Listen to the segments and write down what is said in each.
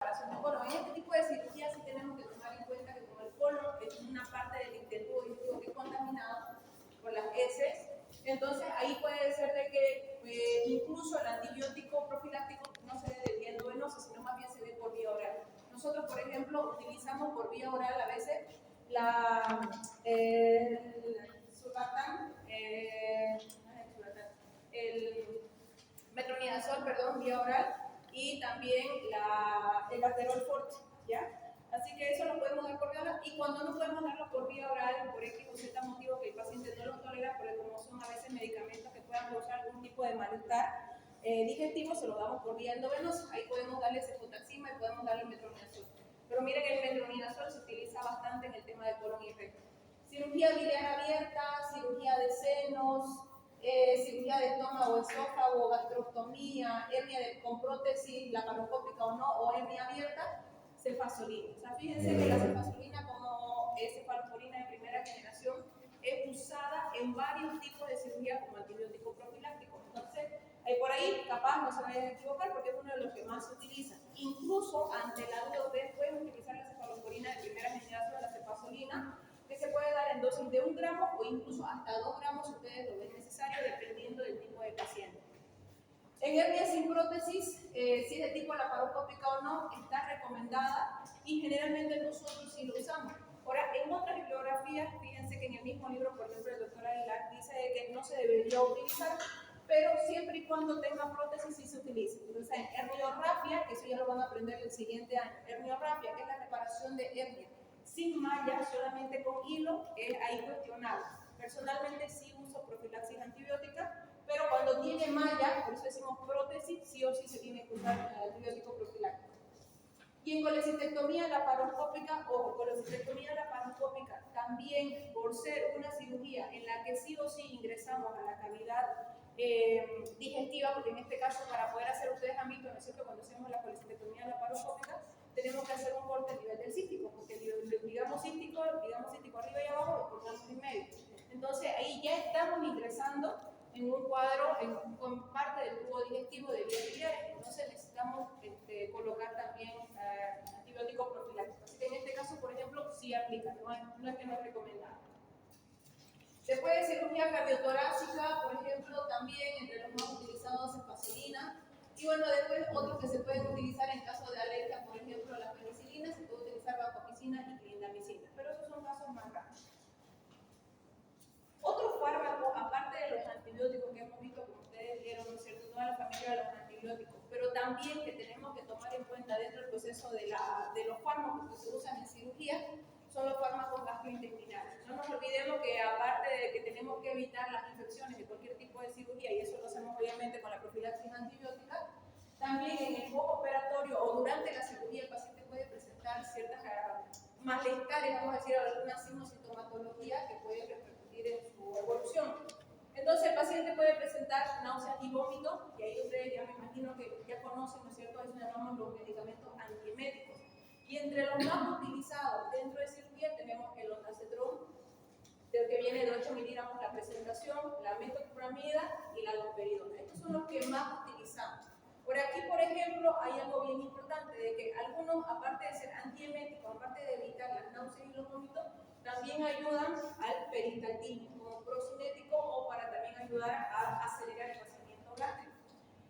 reparación del colon. En este tipo de cirugía sí tenemos que tomar en cuenta que como el colon es una parte del tubo digestivo que es contaminado por las heces, entonces ahí puede ser de que incluso el antibiótico profiláctico no se dé de vía endovenosa, sino más bien se dé por vía oral. Nosotros, por ejemplo, utilizamos por vía oral a veces el sulfatán, el metronidazol, perdón, vía oral, y también el Aterol Forte, ¿ya? Así que eso lo podemos dar por vía oral, y cuando no podemos darlo por vía oral, por X o Z motivo que el paciente no lo tolera, porque como son a veces medicamentos que puedan causar algún tipo de malestar digestivo, se lo damos por vía endovenosa. Ahí podemos darle cefotaxima y podemos darle metronidazol. Pero miren que el metronidazol se utiliza bastante en el tema de colon y recto. Cirugía biliar abierta, cirugía de senos, cirugía de estómago, esófago, gastrostomía, hernia con prótesis, laparoscópica o no, o hernia abierta, cefazolina. O sea, fíjense que la cefazolina como cefalosporina de primera generación es usada en varios tipos de cirugía como antibiótico profiláctico. Entonces, por ahí capaz no se vayan a equivocar porque es uno de los que más se utiliza. Incluso ante la duda ustedes pueden utilizar la cefalosporina de primera generación, la cefazolina, que se puede dar en dosis de 1 gramo o incluso hasta 2 gramos si ustedes lo ven necesario, dependiendo del tipo de paciente. En hernia sin prótesis, si es de tipo laparoscópica o no, está recomendada y generalmente nosotros sí lo usamos. Ahora, en otras bibliografías, fíjense que en el mismo libro, por ejemplo, el doctor Aguilar dice que no se debería utilizar, pero siempre y cuando tenga prótesis sí se utiliza. Entonces, en herniorrafia, que eso ya lo van a aprender el siguiente año, herniorrafia, que es la reparación de hernia sin malla, solamente con hilo, es ahí cuestionable. Personalmente sí uso profilaxis antibiótica, pero cuando tiene malla, por eso decimos prótesis, sí o sí se tiene que usar el antibiótico profiláctico. Y en colecistectomía laparoscópica, ojo, colecistectomía laparoscópica también por ser una cirugía en la que sí o sí ingresamos a la cavidad digestiva, porque en este caso para poder hacer, ustedes han visto, ¿no es cierto?, cuando hacemos la colecistectomía laparoscópica, tenemos que hacer un corte a nivel del cístico, porque el ligamo cístico arriba y abajo y cortamos en medio. Entonces ahí ya estamos ingresando en un cuadro, con parte del tubo digestivo de vías biliares, entonces necesitamos colocar también antibiótico profiláctico. Así que en este caso, por ejemplo, sí aplica, no es que no es recomendado. Después de cirugía cardiotorácica, por ejemplo, también entre los más utilizados cefazolina. Y bueno, después otros que se pueden utilizar en caso de alergia, por ejemplo, la penicilina, se puede utilizar vancomicina y clindamicina, pero esos son casos más raros. Otros fármacos, aparte de los antibióticos que hemos visto, como ustedes vieron, ¿no es cierto?, toda la familia de los antibióticos, pero también que tenemos que tomar en cuenta dentro del proceso de los fármacos que se usan en cirugía, son los fármacos gastrointestinales. No nos olvidemos que aparte de que tenemos que evitar las infecciones de cualquier tipo de cirugía, y eso lo hacemos obviamente con la profilaxis antibiótica, también en el postoperatorio o durante la cirugía el paciente puede presentar ciertas malestares, vamos a decir, alguna sintomatología que puede repercutir en su evolución. Entonces el paciente puede presentar náuseas y vómitos, y ahí ustedes ya me imagino que ya conocen, ¿no es cierto?, eso llamamos los medicamentos antieméticos. Y entre los más utilizados dentro de cirugía tenemos el ondansetron, del que viene de 8 miligramos la presentación, la metoclopramida y la domperidona. Estos son los que más utilizamos. Por aquí, por ejemplo, hay algo bien importante, de que algunos, aparte de ser antieméticos, aparte de evitar las náuseas y los vómitos, también ayudan al peristaltismo como procinético o para también ayudar a acelerar el vaciamiento gástrico.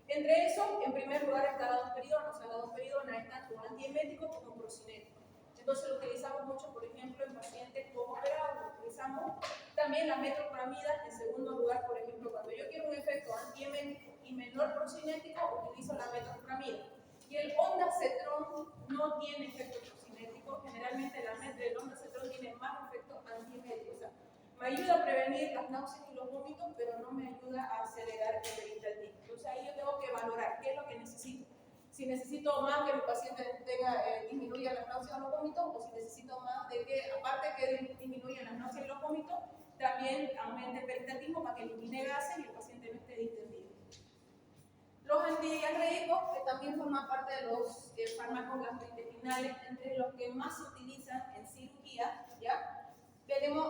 Entre eso, en primer lugar está la domperidona, o sea, la domperidona es tanto antiemético como procinético. Entonces lo utilizamos mucho, por ejemplo, en pacientes postoperados, utilizamos también la metoclopramida. En segundo lugar, por ejemplo, cuando yo quiero un efecto antiemético y menor procinético, utilizo la metoclopramida. Y el ondansetron no tiene efecto procinético, generalmente el ondansetron tiene más efecto antiemético, o sea, me ayuda a prevenir las náuseas y los vómitos, pero no me ayuda a acelerar el peristaltismo. Entonces ahí yo tengo que valorar qué es lo que necesito. Si necesito más que mi paciente disminuya las náuseas y los vómitos, o si necesito más de que, aparte que disminuya las náuseas y los vómitos, también aumente el peristaltismo para que elimine gases y el paciente no esté distendido. Los antidiarreicos, que también forman parte de los fármacos gastrointestinales, entre los que más se utilizan en cirugía, ¿ya?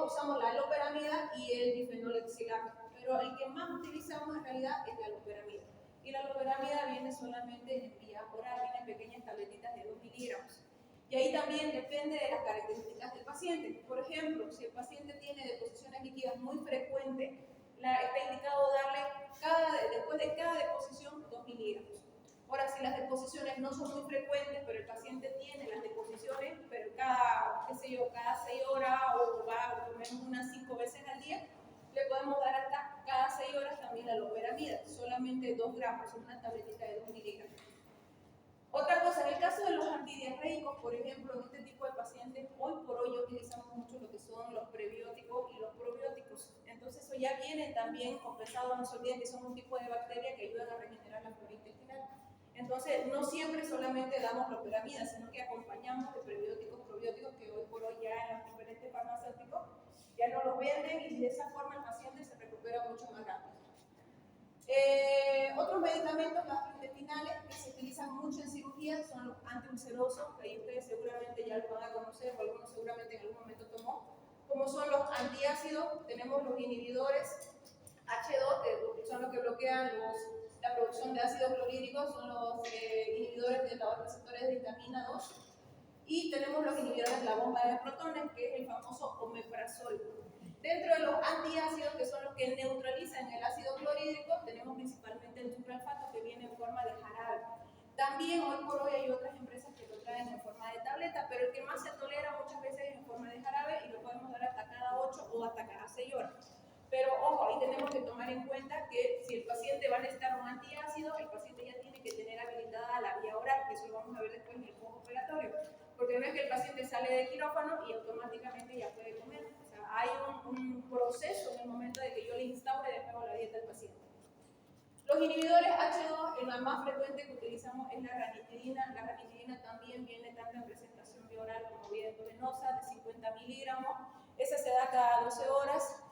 Usamos la loperamida y el difenolexilato, pero el que más utilizamos en realidad es la loperamida. Y la loperamida viene solamente en vía oral, viene en pequeñas tabletitas de 2 mg, Y ahí también depende de las características del paciente. Por ejemplo, si el paciente tiene deposiciones líquidas muy frecuentes, está indicado darle después de cada deposición 2 miligramos. Ahora, si las deposiciones no son muy frecuentes, pero el paciente tiene las deposiciones, pero cada 6 horas o va por lo menos unas 5 veces al día, le podemos dar hasta cada 6 horas también la loperamida, solamente 2 gramos, una tabletita de 2 miligramos. Otra cosa, en el caso de los antidiarreicos, por ejemplo, en este tipo de pacientes, hoy por hoy utilizamos mucho lo que son los prebióticos y los probióticos. Entonces, eso ya viene también compensado, no se olviden que son un tipo de bacteria que ayudan a regenerar la flora intestinal. Entonces, no siempre solamente damos loperamida, sino que acompañamos de prebióticos, probióticos, que hoy por hoy ya en los diferentes farmacéuticos ya no los venden y de esa forma el paciente se recupera mucho más rápido. Otros medicamentos gastrointestinales que se utilizan mucho en cirugía son los antiulcerosos, que ahí ustedes seguramente ya los van a conocer o algunos seguramente en algún momento tomó, como son los antiácidos, tenemos los inhibidores H2, que son los que bloquean la producción de ácido clorhídrico, son los inhibidores de los receptores de vitamina 2, y tenemos los inhibidores de la bomba de protones, que es el famoso omeprazol. Dentro de los antiácidos, que son los que neutralizan el ácido clorhídrico, tenemos principalmente el sulfato, que viene en forma de jarabe. También hoy por hoy hay otras empresas que lo traen en forma de tableta, pero el que más se tolera muchas veces es en forma de jarabe y lo podemos dar hasta cada 8 o hasta cada 6 horas. Pero ojo, ahí tenemos que tomar en cuenta que si el paciente va a necesitar un antiácido, el paciente ya tiene que tener habilitada la vía oral, que eso lo vamos a ver después en el postoperatorio, porque no es que el paciente sale de quirófano y automáticamente ya puede comer. Hay un proceso en el momento de que yo le instaure de nuevo la dieta al paciente. Los inhibidores H2, la más frecuente que utilizamos es la ranitidina. La ranitidina también viene tanto en presentación vía oral como vía endovenosa, de 50 miligramos. Esa se da cada 12 horas.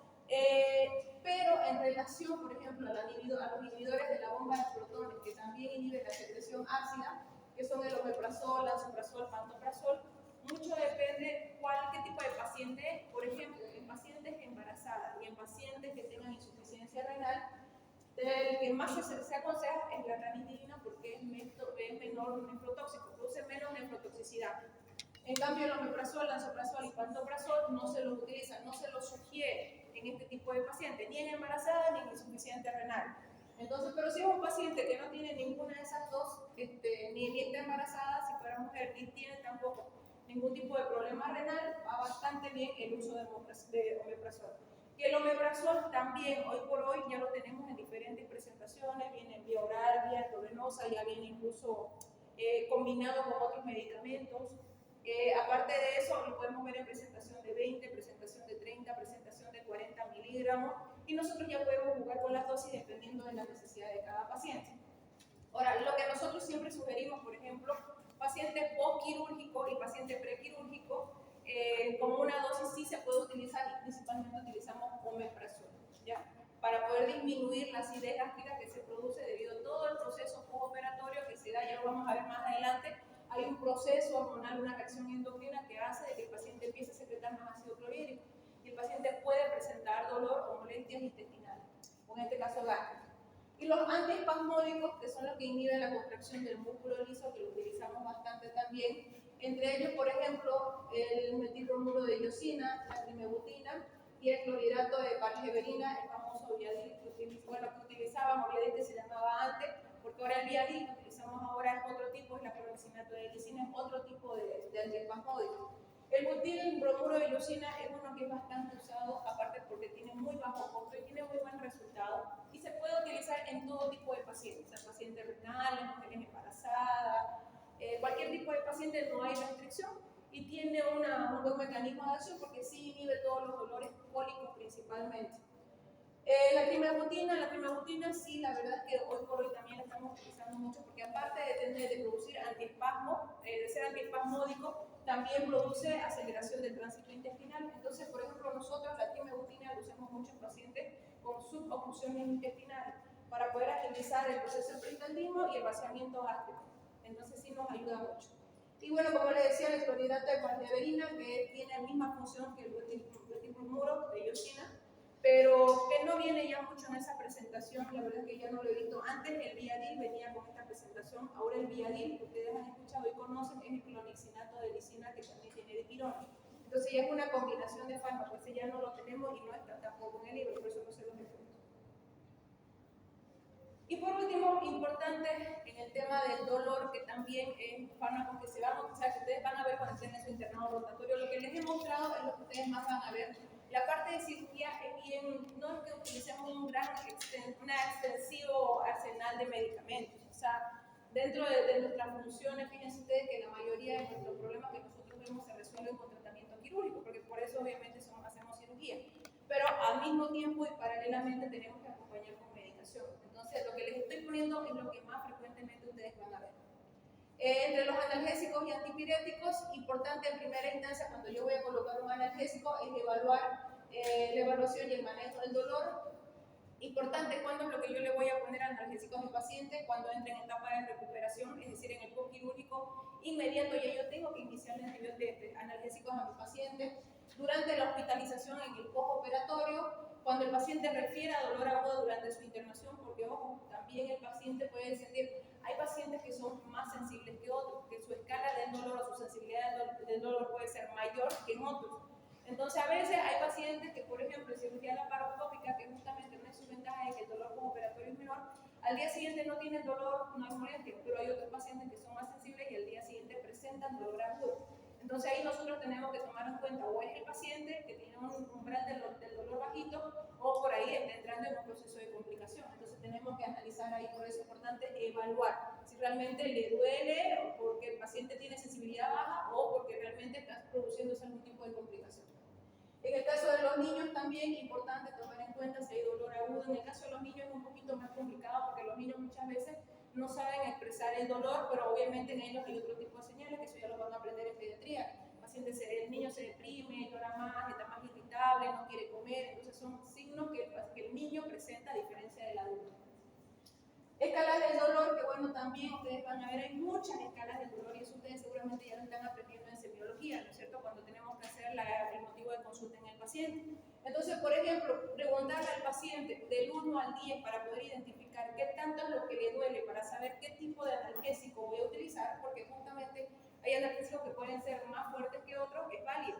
Pero en relación, por ejemplo, a los inhibidores de la bomba de protones, que también inhiben la secreción ácida, que son el omeprazol, lansoprazol, pantoprazol, mucho depende qué tipo de paciente es. Por ejemplo, en pacientes embarazadas y en pacientes que tengan insuficiencia renal, el que más se aconseja es la ranitidina porque es menor nefrotóxico, produce menos nefrotoxicidad. En cambio, el omeprazol, lansoprazol y pantoprazol no se los utiliza, no se los sugiere en este tipo de pacientes, ni en embarazada ni en insuficiente renal. Entonces, pero si es un paciente que no tiene ninguna de esas dos, ni está embarazada, si fuera mujer, ni tiene tampoco ningún tipo de problema renal, va bastante bien el uso de omeprazol. Y el omeprazol también, hoy por hoy, ya lo tenemos en diferentes presentaciones, viene en vía oral, vía endovenosa, ya viene incluso combinado con otros medicamentos. Aparte de eso, lo podemos ver en presentación de 20, presentación de 30, presentación de 40 miligramos, y nosotros ya podemos jugar con las dosis dependiendo de la necesidad de cada paciente. Ahora, lo que nosotros siempre sugerimos, por ejemplo, paciente postquirúrgico y paciente prequirúrgico, como una dosis sí se puede utilizar y principalmente utilizamos omeprazol, ¿ya? Para poder disminuir la acidez gástrica que se produce debido a todo el proceso postoperatorio que se da, ya lo vamos a ver más adelante. Hay un proceso hormonal, una reacción endocrina que hace de que el paciente empiece a secretar más ácido clorhídrico y el paciente puede presentar dolor o molestias intestinales, o en este caso gástrica. Y los antiespasmódicos, que son los que inhiben la contracción del músculo liso, que lo utilizamos bastante también. Entre ellos, por ejemplo, el metilbromuro de iosina, la trimebutina y el clorhidrato de pargeberina, el famoso Viadil, que utilizábamos, Viadil que se llamaba antes, porque ahora el Viadil que utilizamos ahora es otro tipo, es la clorhexidinato de lisina, es otro tipo de antiespasmódico. El butilbromuro de iosina es uno que es bastante usado, aparte porque tiene muy bajo costo y tiene muy buen resultado, y se puede utilizar en todo tipo de pacientes, o sea, pacientes renales, mujeres embarazadas, cualquier tipo de paciente, no hay restricción, y tiene un buen mecanismo de acción porque sí inhibe todos los dolores cólicos principalmente. La trimebutina sí, la verdad es que hoy por hoy también la estamos utilizando mucho porque aparte de producir antiespasmo, de ser antiespasmódico, también produce aceleración del tránsito intestinal. Entonces, por ejemplo, nosotros la trimebutina la usamos mucho en pacientes con suboclusiones intestinales para poder agilizar el proceso de peritaldismo y el vaciamiento gástrico. Entonces sí nos ayuda mucho. Y bueno, como les decía, el clorhidrato de pargeberina, que tiene la misma función que el butilbromuro de iosina, pero que no viene ya mucho en esa presentación, la verdad es que ya no lo he visto. Antes el Viadil venía con esta presentación, ahora el Viadil, que ustedes han escuchado y conocen, es el clonixinato de lisina Si es una combinación de fármacos, ese ya no lo tenemos y no está tampoco en el libro, por eso no se los explico. Y por último, importante en el tema del dolor, que también es fármacos que se van a utilizar, que ustedes van a ver cuando estén en su internado rotatorio. Lo que les he mostrado es lo que ustedes más van a ver. La parte de cirugía es bien, no es que utilicemos un extensivo arsenal de medicamentos. O sea, dentro de nuestras funciones, fíjense ustedes que la mayoría de nuestros problemas que nosotros vemos se resuelven con tratamiento quirúrgico, porque por eso obviamente hacemos cirugía. Pero al mismo tiempo y paralelamente tenemos que acompañar con medicación. Entonces, lo que les estoy poniendo es lo que más frecuentemente ustedes van a ver. Entre los analgésicos y antipiréticos, importante en primera instancia cuando yo voy a colocar un analgésico es evaluar la evaluación y el manejo del dolor. Importante cuando es lo que yo le voy a poner analgésicos al paciente, cuando entre en etapa de recuperación, es decir, en el postquirúrgico inmediato, ya yo tengo que iniciar analgésicos a mi paciente. Durante la hospitalización en el postoperatorio, cuando el paciente refiere a dolor agudo durante su internación, porque ojo, también el paciente puede sentir, hay pacientes que son más sensibles que otros, que su escala del dolor o su sensibilidad del dolor puede ser mayor que en otros. Entonces, a veces hay pacientes que, por ejemplo, en cirugía laparoscópica, que justamente una de sus ventajas es que el dolor postoperatorio es menor, al día siguiente no tienen dolor, no hay molestia, pero hay otros pacientes que son más sensibles y al día siguiente presentan dolor agudo. Entonces ahí nosotros tenemos que tomar en cuenta o es el paciente que tiene un umbral del dolor bajito o por ahí está entrando en un proceso de complicación. Entonces tenemos que analizar ahí, por eso es importante evaluar si realmente le duele o porque el paciente tiene sensibilidad baja o porque realmente está produciéndose algún tipo de complicación. En el caso de los niños también es importante tomar en cuenta si hay dolor agudo. En el caso de los niños es un poquito más complicado porque los niños muchas veces no saben expresar el dolor, pero obviamente en ellos hay otro tipo de señales que eso ya lo van a aprender en pediatría. El niño se deprime, llora más, está más irritable, no quiere comer, entonces son signos que el niño presenta a diferencia del adulto. Escalas del dolor, que bueno, también ustedes van a ver, hay muchas escalas del dolor y eso ustedes seguramente ya lo están aprendiendo en semiología, ¿no es cierto? Cuando tenemos que hacer el motivo de consulta en el paciente. Entonces, por ejemplo, preguntarle al paciente del 1 al 10 para poder identificar qué tanto es lo que le duele, para saber qué tipo de analgésico voy a utilizar, porque justamente hay analgésicos que pueden ser más fuertes que otros, es válido.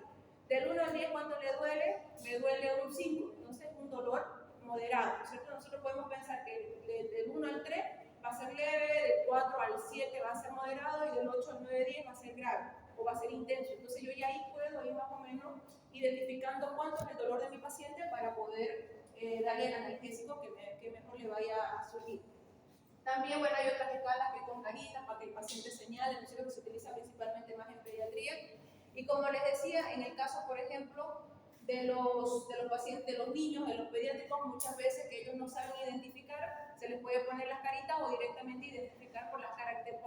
Del 1 al 10, ¿cuánto le duele? Me duele un 5, entonces un dolor moderado, ¿cierto? Nosotros podemos pensar que del 1 al 3 va a ser leve, del 4 al 7 va a ser moderado y del 8 al 9, 10 va a ser grave o va a ser intenso. Entonces yo ya ahí puedo ir más o menos identificando cuánto es el dolor de mi paciente para poder darle el analgésico que mejor le vaya a surgir. También, bueno, hay otras escalas que con caritas para que el paciente señale, ¿no es cierto? Que se utiliza principalmente más en pediatría. Y como les decía, en el caso, por ejemplo, de los pacientes, de los niños, de los pediátricos, muchas veces que ellos no saben identificar, se les puede poner las caritas o directamente identificar por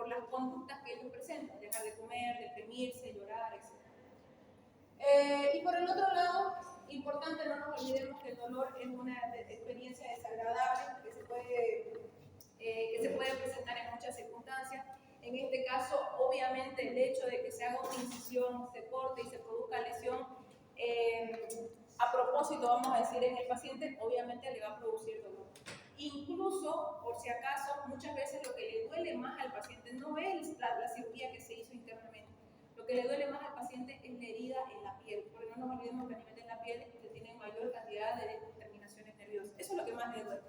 las conductas que ellos presentan, dejar de comer, deprimirse, llorar, etc. Y por el otro lado, importante, no nos olvidemos que el dolor es una experiencia desagradable que se puede presentar en muchas circunstancias. En este caso, obviamente, el hecho de que se haga una incisión, se corte y se produzca lesión a propósito, vamos a decir, en el paciente, obviamente le va a producir dolor. Incluso, por si acaso, muchas veces lo que le duele más al paciente no es la cirugía que se hizo internamente. Lo que le duele más al paciente es la herida en la piel, porque no nos olvidemos que a nivel de la piel se tiene mayor cantidad de terminaciones nerviosas. Eso es lo que más le duele.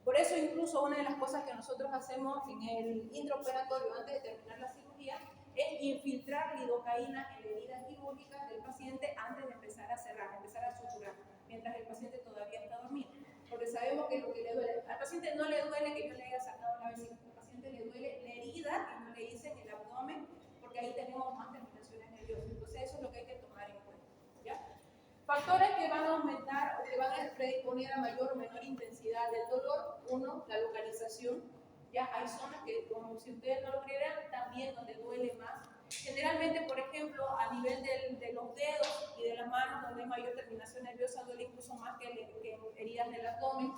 Por eso, incluso, una de las cosas que nosotros hacemos en el intraoperatorio antes de terminar la cirugía es infiltrar lidocaína en la herida quirúrgica del paciente antes de empezar a cerrar, empezar a suturar, mientras el paciente todavía está dormido. Porque sabemos que lo que le duele, al paciente no le duele que yo le haya sacado la vesícula, al paciente le duele la herida que no le hice en el abdomen, porque ahí tenemos más terminaciones nerviosas. Entonces eso es lo que hay que tomar en cuenta, ¿ya? Factores que van a aumentar o que van a predisponer a mayor o menor intensidad del dolor. Uno, la localización. Ya hay zonas que, como si ustedes no lo creyeran, también donde duele más. Generalmente, por ejemplo, a nivel de los dedos y de las manos, donde hay mayor terminación nerviosa, duele incluso más que heridas del abdomen.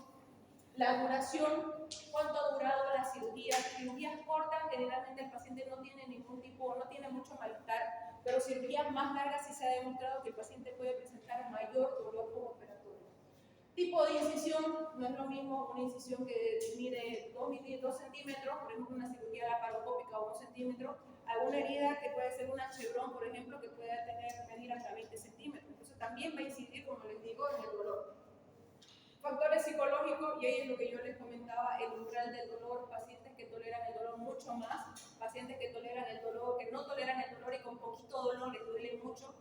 La duración, cuánto ha durado la cirugía. Cirugías cortas, generalmente el paciente no tiene ningún tipo, no tiene mucho malestar, pero cirugías más largas sí se ha demostrado que el paciente puede presentar mayor dolor postoperatorio. Tipo de incisión, no es lo mismo una incisión que mide 2 centímetros, por ejemplo una cirugía laparoscópica o 1 centímetro, a una herida que puede ser una chevron, por ejemplo, que puede medir hasta 20 centímetros. también va a incidir, como les digo, en el dolor. Factores psicológicos, y ahí es lo que yo les comentaba, el umbral del dolor, pacientes que toleran el dolor mucho más, pacientes que toleran el dolor, que no toleran el dolor y con poquito dolor les duele mucho.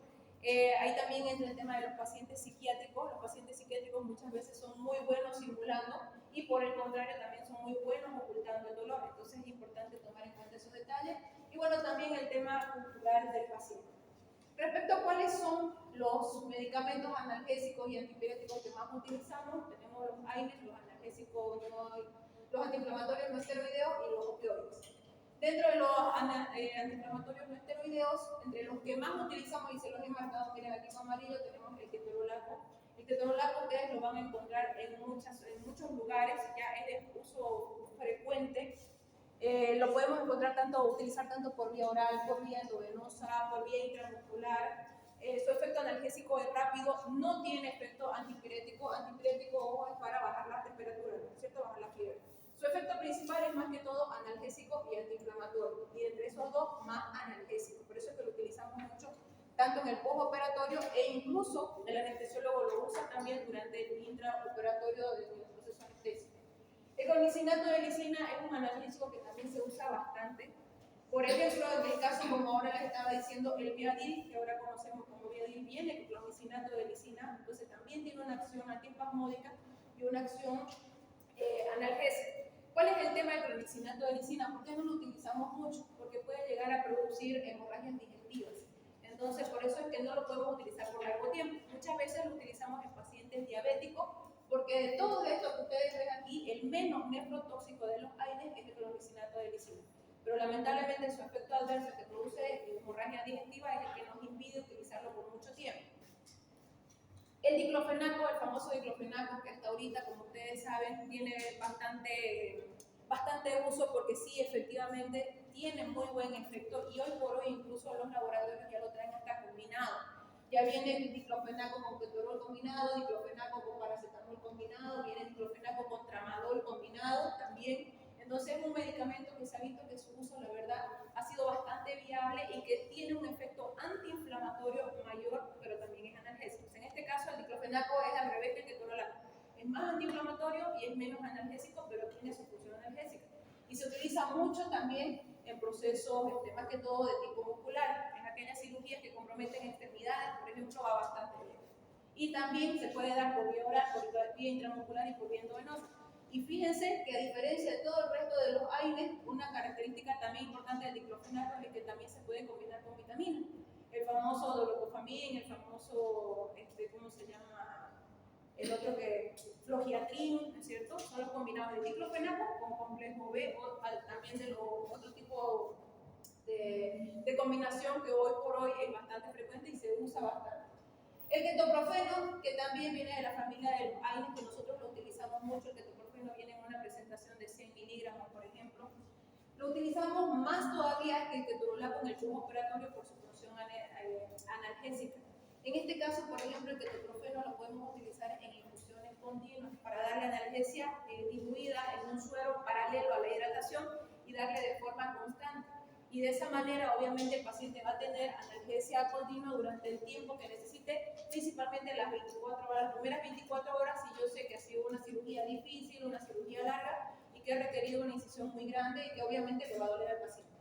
Ahí también entra el tema de los pacientes psiquiátricos. Los pacientes psiquiátricos muchas veces son muy buenos simulando y por el contrario también son muy buenos ocultando el dolor. Entonces es importante tomar en cuenta esos detalles. Y bueno, también el tema cultural del paciente. Respecto a cuáles son los medicamentos analgésicos y antipiréticos que más utilizamos, tenemos los AINES, los analgésicos, los antiinflamatorios no esteroideos y los opioides. Dentro de los antiinflamatorios no esteroideos, entre los que más utilizamos y se los he marcado, miren aquí en amarillo, tenemos el ketorolaco. El ketorolaco ustedes lo van a encontrar en muchos lugares, ya es de uso frecuente. Lo podemos utilizar tanto por vía oral, por vía endovenosa, por vía intramuscular. Su efecto analgésico es rápido, no tiene efecto antipirético. Antipirético, ojo, es para bajar la temperatura, ¿no es cierto? Bajar la fiebre. Su efecto principal es más que todo analgésico y antiinflamatorio. Y entre esos dos, más analgésico. Por eso es que lo utilizamos mucho, tanto en el postoperatorio e incluso el anestesiólogo lo usa también durante el intraoperatorio del proceso anestésico. El clomicinato de lisina es un analgésico que también se usa bastante. Por ejemplo, en el caso, como ahora les estaba diciendo, el Viadil, que ahora conocemos como Viadil, viene con clomicinato de lisina, entonces también tiene una acción antiespasmódica y una acción analgésica. ¿Cuál es el tema del clomicinato de lisina? ¿Por qué no lo utilizamos mucho? Porque puede llegar a producir hemorragias digestivas. Entonces, por eso es que no lo podemos utilizar por largo tiempo. Muchas veces lo utilizamos en pacientes diabéticos, porque de todo esto que ustedes ven aquí, el menos nefrotóxico de los AINES es el clomicinato de lisina. Pero lamentablemente su efecto adverso que produce hemorragia digestiva es el que nos impide utilizarlo por mucho tiempo. El diclofenaco, el famoso diclofenaco, que hasta ahorita, como ustedes saben, tiene bastante uso porque sí, efectivamente, tiene muy buen efecto y hoy por hoy incluso los laboratorios ya lo traen hasta combinado. Ya viene el diclofenaco con ketorol combinado, diclofenaco con paracetamol combinado, viene diclofenaco con tramadol combinado también. Entonces es un medicamento que se ha visto que su uso, la verdad, ha sido bastante viable y que tiene un efecto antiinflamatorio mayor, pero también es analgésico. En este caso, el diclofenaco es al revés del ketorolaco. Es más antiinflamatorio y es menos analgésico, pero tiene su función analgésica. Y se utiliza mucho también en procesos, más que todo de tipo muscular, en aquellas cirugías que comprometen extremidades, por ejemplo, va bastante bien. Y también se puede dar por vía oral, por vía intramuscular y por vía endovenosa. Y fíjense que a diferencia de todo el resto de los AINES, una característica también importante del diclofenaco es que también se puede combinar con vitaminas. El famoso dolocofamin, el famoso, ¿cómo se llama? El otro que, flogiatrin, ¿no es cierto? Son los combinados de diclofenaco con complejo B o también de otro tipo de combinación que hoy por hoy es bastante frecuente y se usa bastante. El ketoprofeno, que también viene de la familia de los AINES, que nosotros lo utilizamos mucho. El ketoprofeno viene en una presentación de 100 miligramos, por ejemplo. Lo utilizamos más todavía que el ketorolaco en el postoperatorio por su función analgésica. En este caso, por ejemplo, el ketoprofeno lo podemos utilizar en infusiones continuas para darle analgesia diluida en un suero paralelo a la hidratación y darle de forma constante. Y de esa manera, obviamente, el paciente va a tener analgesia continua durante el tiempo que necesite, principalmente las 24 horas, las primeras 24 horas, si yo sé que ha sido una cirugía difícil, una cirugía larga y que ha requerido una incisión muy grande y que obviamente le va a doler al paciente.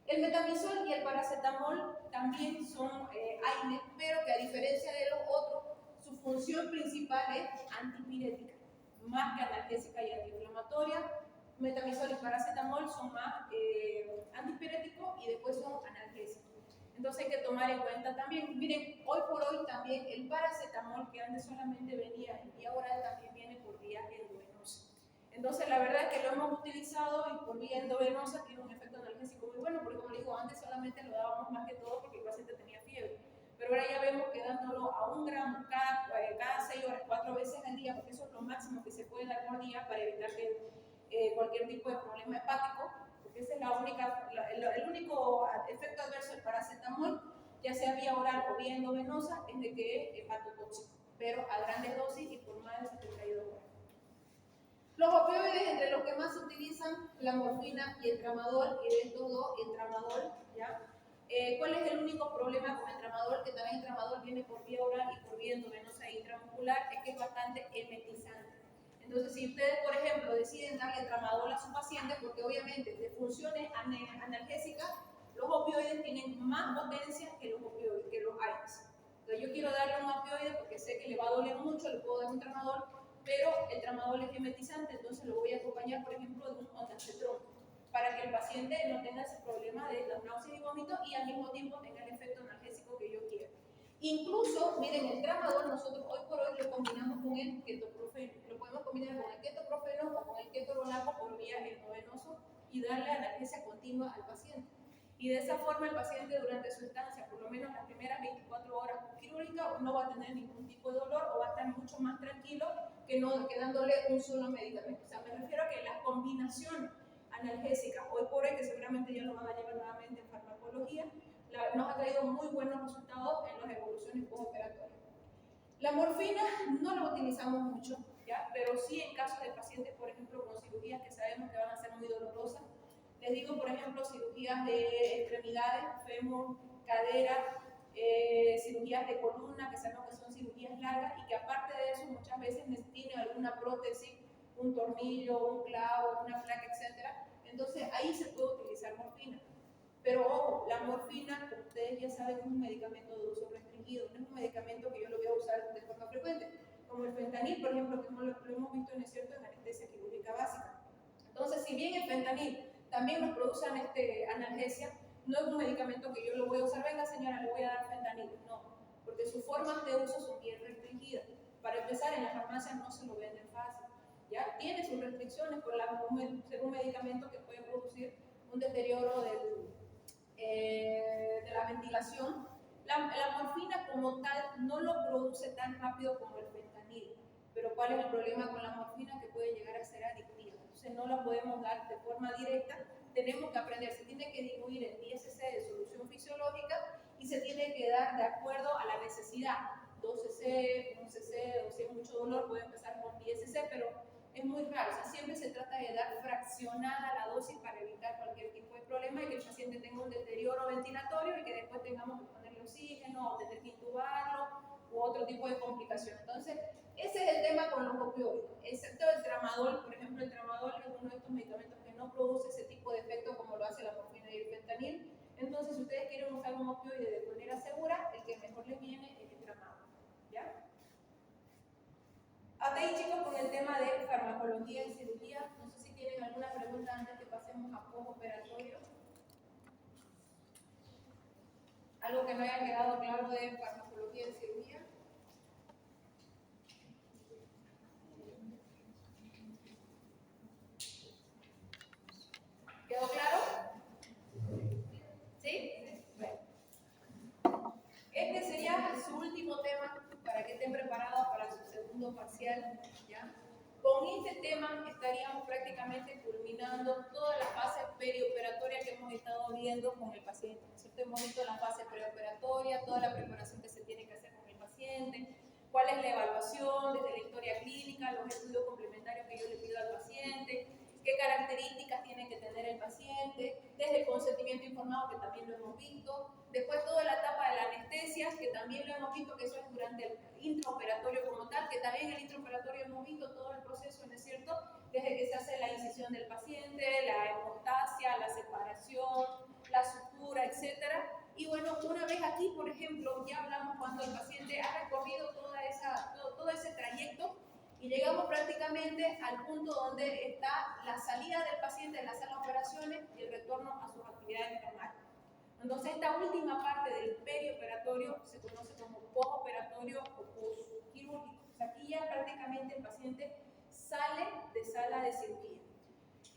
El metamizol y el paracetamol también son AINES, pero que a diferencia de los otros, su función principal es antipirética, más que analgésica y antiinflamatoria. Metamizol y paracetamol son más antipiréticos y después son analgésicos. Entonces hay que tomar en cuenta también, miren, hoy por hoy también el paracetamol que antes solamente venía en vía oral también viene por vía endovenosa. Entonces la verdad es que lo hemos utilizado y por vía endovenosa tiene un efecto analgésico muy bueno, porque como les digo, antes solamente lo dábamos más que todo porque el paciente tenía fiebre. Pero ahora ya vemos que dándolo a 1 gramo cada 6 horas, 4 veces al día, porque eso es lo máximo que se puede dar por día para evitar que cualquier tipo de problema hepático, porque ese es el único efecto adverso del paracetamol, ya sea vía oral o vía endovenosa, es de que es hepatotóxico, pero a grandes dosis y por más de 72 horas. Los opioides, entre los que más se utilizan, la morfina y el tramadol, y de estos dos, el tramadol, ¿ya? ¿Cuál es el único problema con el tramadol? Que también el tramadol viene por vía oral y por vía endovenosa e intramuscular es que es bastante emetizante. Entonces, si ustedes, por ejemplo, deciden darle tramadol a su paciente, porque obviamente de funciones analgésicas, los opioides tienen más potencia que los opioides, que los AINES. Entonces, yo quiero darle un opioide porque sé que le va a doler mucho, le puedo dar un tramadol, pero el tramadol es emetizante, entonces lo voy a acompañar, por ejemplo, de un ondansetron, para que el paciente no tenga ese problema de las náuseas y vómitos y al mismo tiempo tenga el efecto analgésico que yo quiero. Incluso, miren, el tramadol nosotros hoy por hoy lo combinamos con el ketoprofeno. Lo podemos combinar con el ketoprofeno o con el ketorolaco por vía endovenoso y darle analgesia continua al paciente. Y de esa forma el paciente durante su estancia, por lo menos las primeras 24 horas quirúrgica, no va a tener ningún tipo de dolor o va a estar mucho más tranquilo que no quedándole un solo medicamento. O sea, me refiero a que las combinaciones analgésicas, hoy por hoy, que seguramente ya lo van a llevar nuevamente en farmacología, nos ha traído muy buenos resultados en las evoluciones postoperatorias. La morfina no la utilizamos mucho, ¿ya? Pero sí en casos de pacientes, por ejemplo, con cirugías que sabemos que van a ser muy dolorosas. Les digo, por ejemplo, cirugías de extremidades, fémur, cadera, cirugías de columna, que sabemos que son cirugías largas y que aparte de eso muchas veces tienen alguna prótesis, un tornillo, un clavo, una placa, etc. Entonces ahí se puede utilizar morfina. Pero ojo, la morfina, como ustedes ya saben, es un medicamento de uso restringido, no es un medicamento que yo lo voy a usar de forma frecuente, como el fentanil, por ejemplo, que lo hemos visto en anestesia quirúrgica básica. Entonces, si bien el fentanil también nos produce analgesia, no es un medicamento que yo lo voy a usar, venga señora, le voy a dar fentanil, no, porque sus formas de uso son bien restringidas. Para empezar, en las farmacias no se lo venden fácil, ¿ya? Tiene sus restricciones por ser un medicamento que puede producir un deterioro de la ventilación. La morfina como tal no lo produce tan rápido como el fentanil, pero ¿cuál es el problema con la morfina? Que puede llegar a ser adictiva, entonces no la podemos dar de forma directa, tenemos que aprender, se tiene que diluir en 10 cc de solución fisiológica y se tiene que dar de acuerdo a la necesidad, 2 cc, 1 cc, o si hay mucho dolor puede empezar con 10 cc, pero es muy raro, o sea, siempre se trata de dar fraccionada la dosis para evitar cualquier tipo de problema y que el paciente tenga un deterioro ventilatorio y que después tengamos que ponerle oxígeno o tener que intubarlo u otro tipo de complicación. Entonces, ese es el tema con los opioides, excepto el tramadol. Por ejemplo, el tramadol es uno de estos medicamentos que no produce ese tipo de efecto como lo hace la morfina y el fentanil. Entonces, si ustedes quieren usar un opioide de manera segura, el que mejor les viene es el tramadol, ¿ya? Hasta ahí, chicos, con el tema de farmacología y cirugía. No sé si tienen alguna pregunta antes que pasemos a postoperatorio. Algo que no haya quedado claro de farmacología y cirugía. ¿Quedó claro? ¿Sí? Bueno. Este sería su último tema para que estén preparados para su segundo parcial, ¿ya? Con este tema estaríamos prácticamente culminando toda la fase perioperatoria que hemos estado viendo con el paciente, ¿cierto? Hemos visto la fase preoperatoria, toda la preparación que se tiene que hacer con el paciente, cuál es la evaluación desde la historia clínica, los estudios complementarios que yo le pido al paciente, qué características tiene que tener el paciente, desde el consentimiento informado, que también lo hemos visto, después toda la etapa de la anestesia, que también lo hemos visto, que eso es durante el intraoperatorio como tal, que también en el intraoperatorio hemos visto todo el proceso, ¿no es cierto?, desde que se hace la incisión del paciente, la hemostasia, la separación, la sutura, etc. Y bueno, una vez aquí, por ejemplo, ya hablamos cuando el paciente ha recorrido todo ese trayecto, y llegamos prácticamente al punto donde está la salida del paciente de la sala de operaciones y el retorno a sus actividades normales. Entonces, esta última parte del perioperatorio se conoce como postoperatorio o postquirúrgico. O sea, aquí ya prácticamente el paciente sale de sala de cirugía.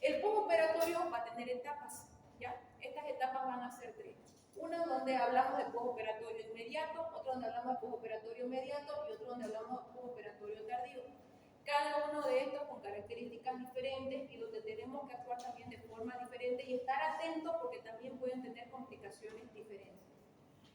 El postoperatorio va a tener etapas, ¿ya? Estas etapas van a ser 3. Una donde hablamos de postoperatorio inmediato, otra donde hablamos de postoperatorio inmediato y otra donde hablamos de postoperatorio tardío. Cada uno de estos con características diferentes y donde tenemos que actuar también de forma diferente y estar atentos porque también pueden tener complicaciones diferentes.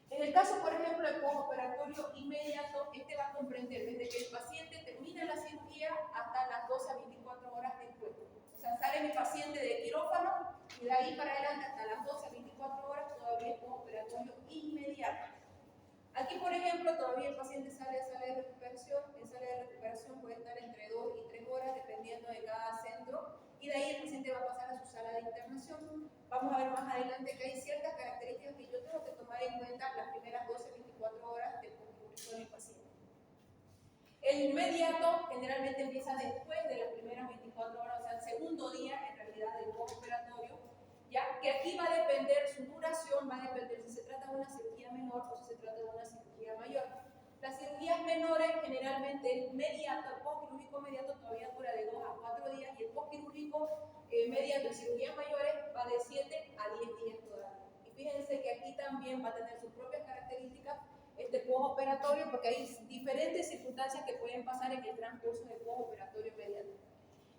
En el caso, por ejemplo, del postoperatorio inmediato, este va a comprender desde que el paciente termina la cirugía hasta las 12 a 24 horas después. O sea, sale mi paciente de quirófano y de ahí para adelante hasta las 12 a 24 horas todavía es postoperatorio inmediato. Aquí, por ejemplo, ejemplo, todavía el paciente sale de sala de recuperación, en sala de recuperación puede estar entre 2 y 3 horas, dependiendo de cada centro, y de ahí el paciente va a pasar a su sala de internación. Vamos a ver más adelante que hay ciertas características que yo tengo que tomar en cuenta las primeras 12-24 horas del poquiurírico del paciente. El inmediato generalmente empieza después de las primeras 24 horas, o sea, el segundo día en realidad del postoperatorio, ya que aquí va a depender su duración, va a depender si se trata de una cirugía menor o si se trata de una cirugía mayor. Las cirugías menores generalmente el inmediato, el postquirúrgico inmediato todavía dura de 2 a 4 días y el postquirúrgico inmediato en cirugías mayores va de 7 a 10 días todavía. Y fíjense que aquí también va a tener sus propias características este postoperatorio, porque hay diferentes circunstancias que pueden pasar en el transcurso del postoperatorio inmediato.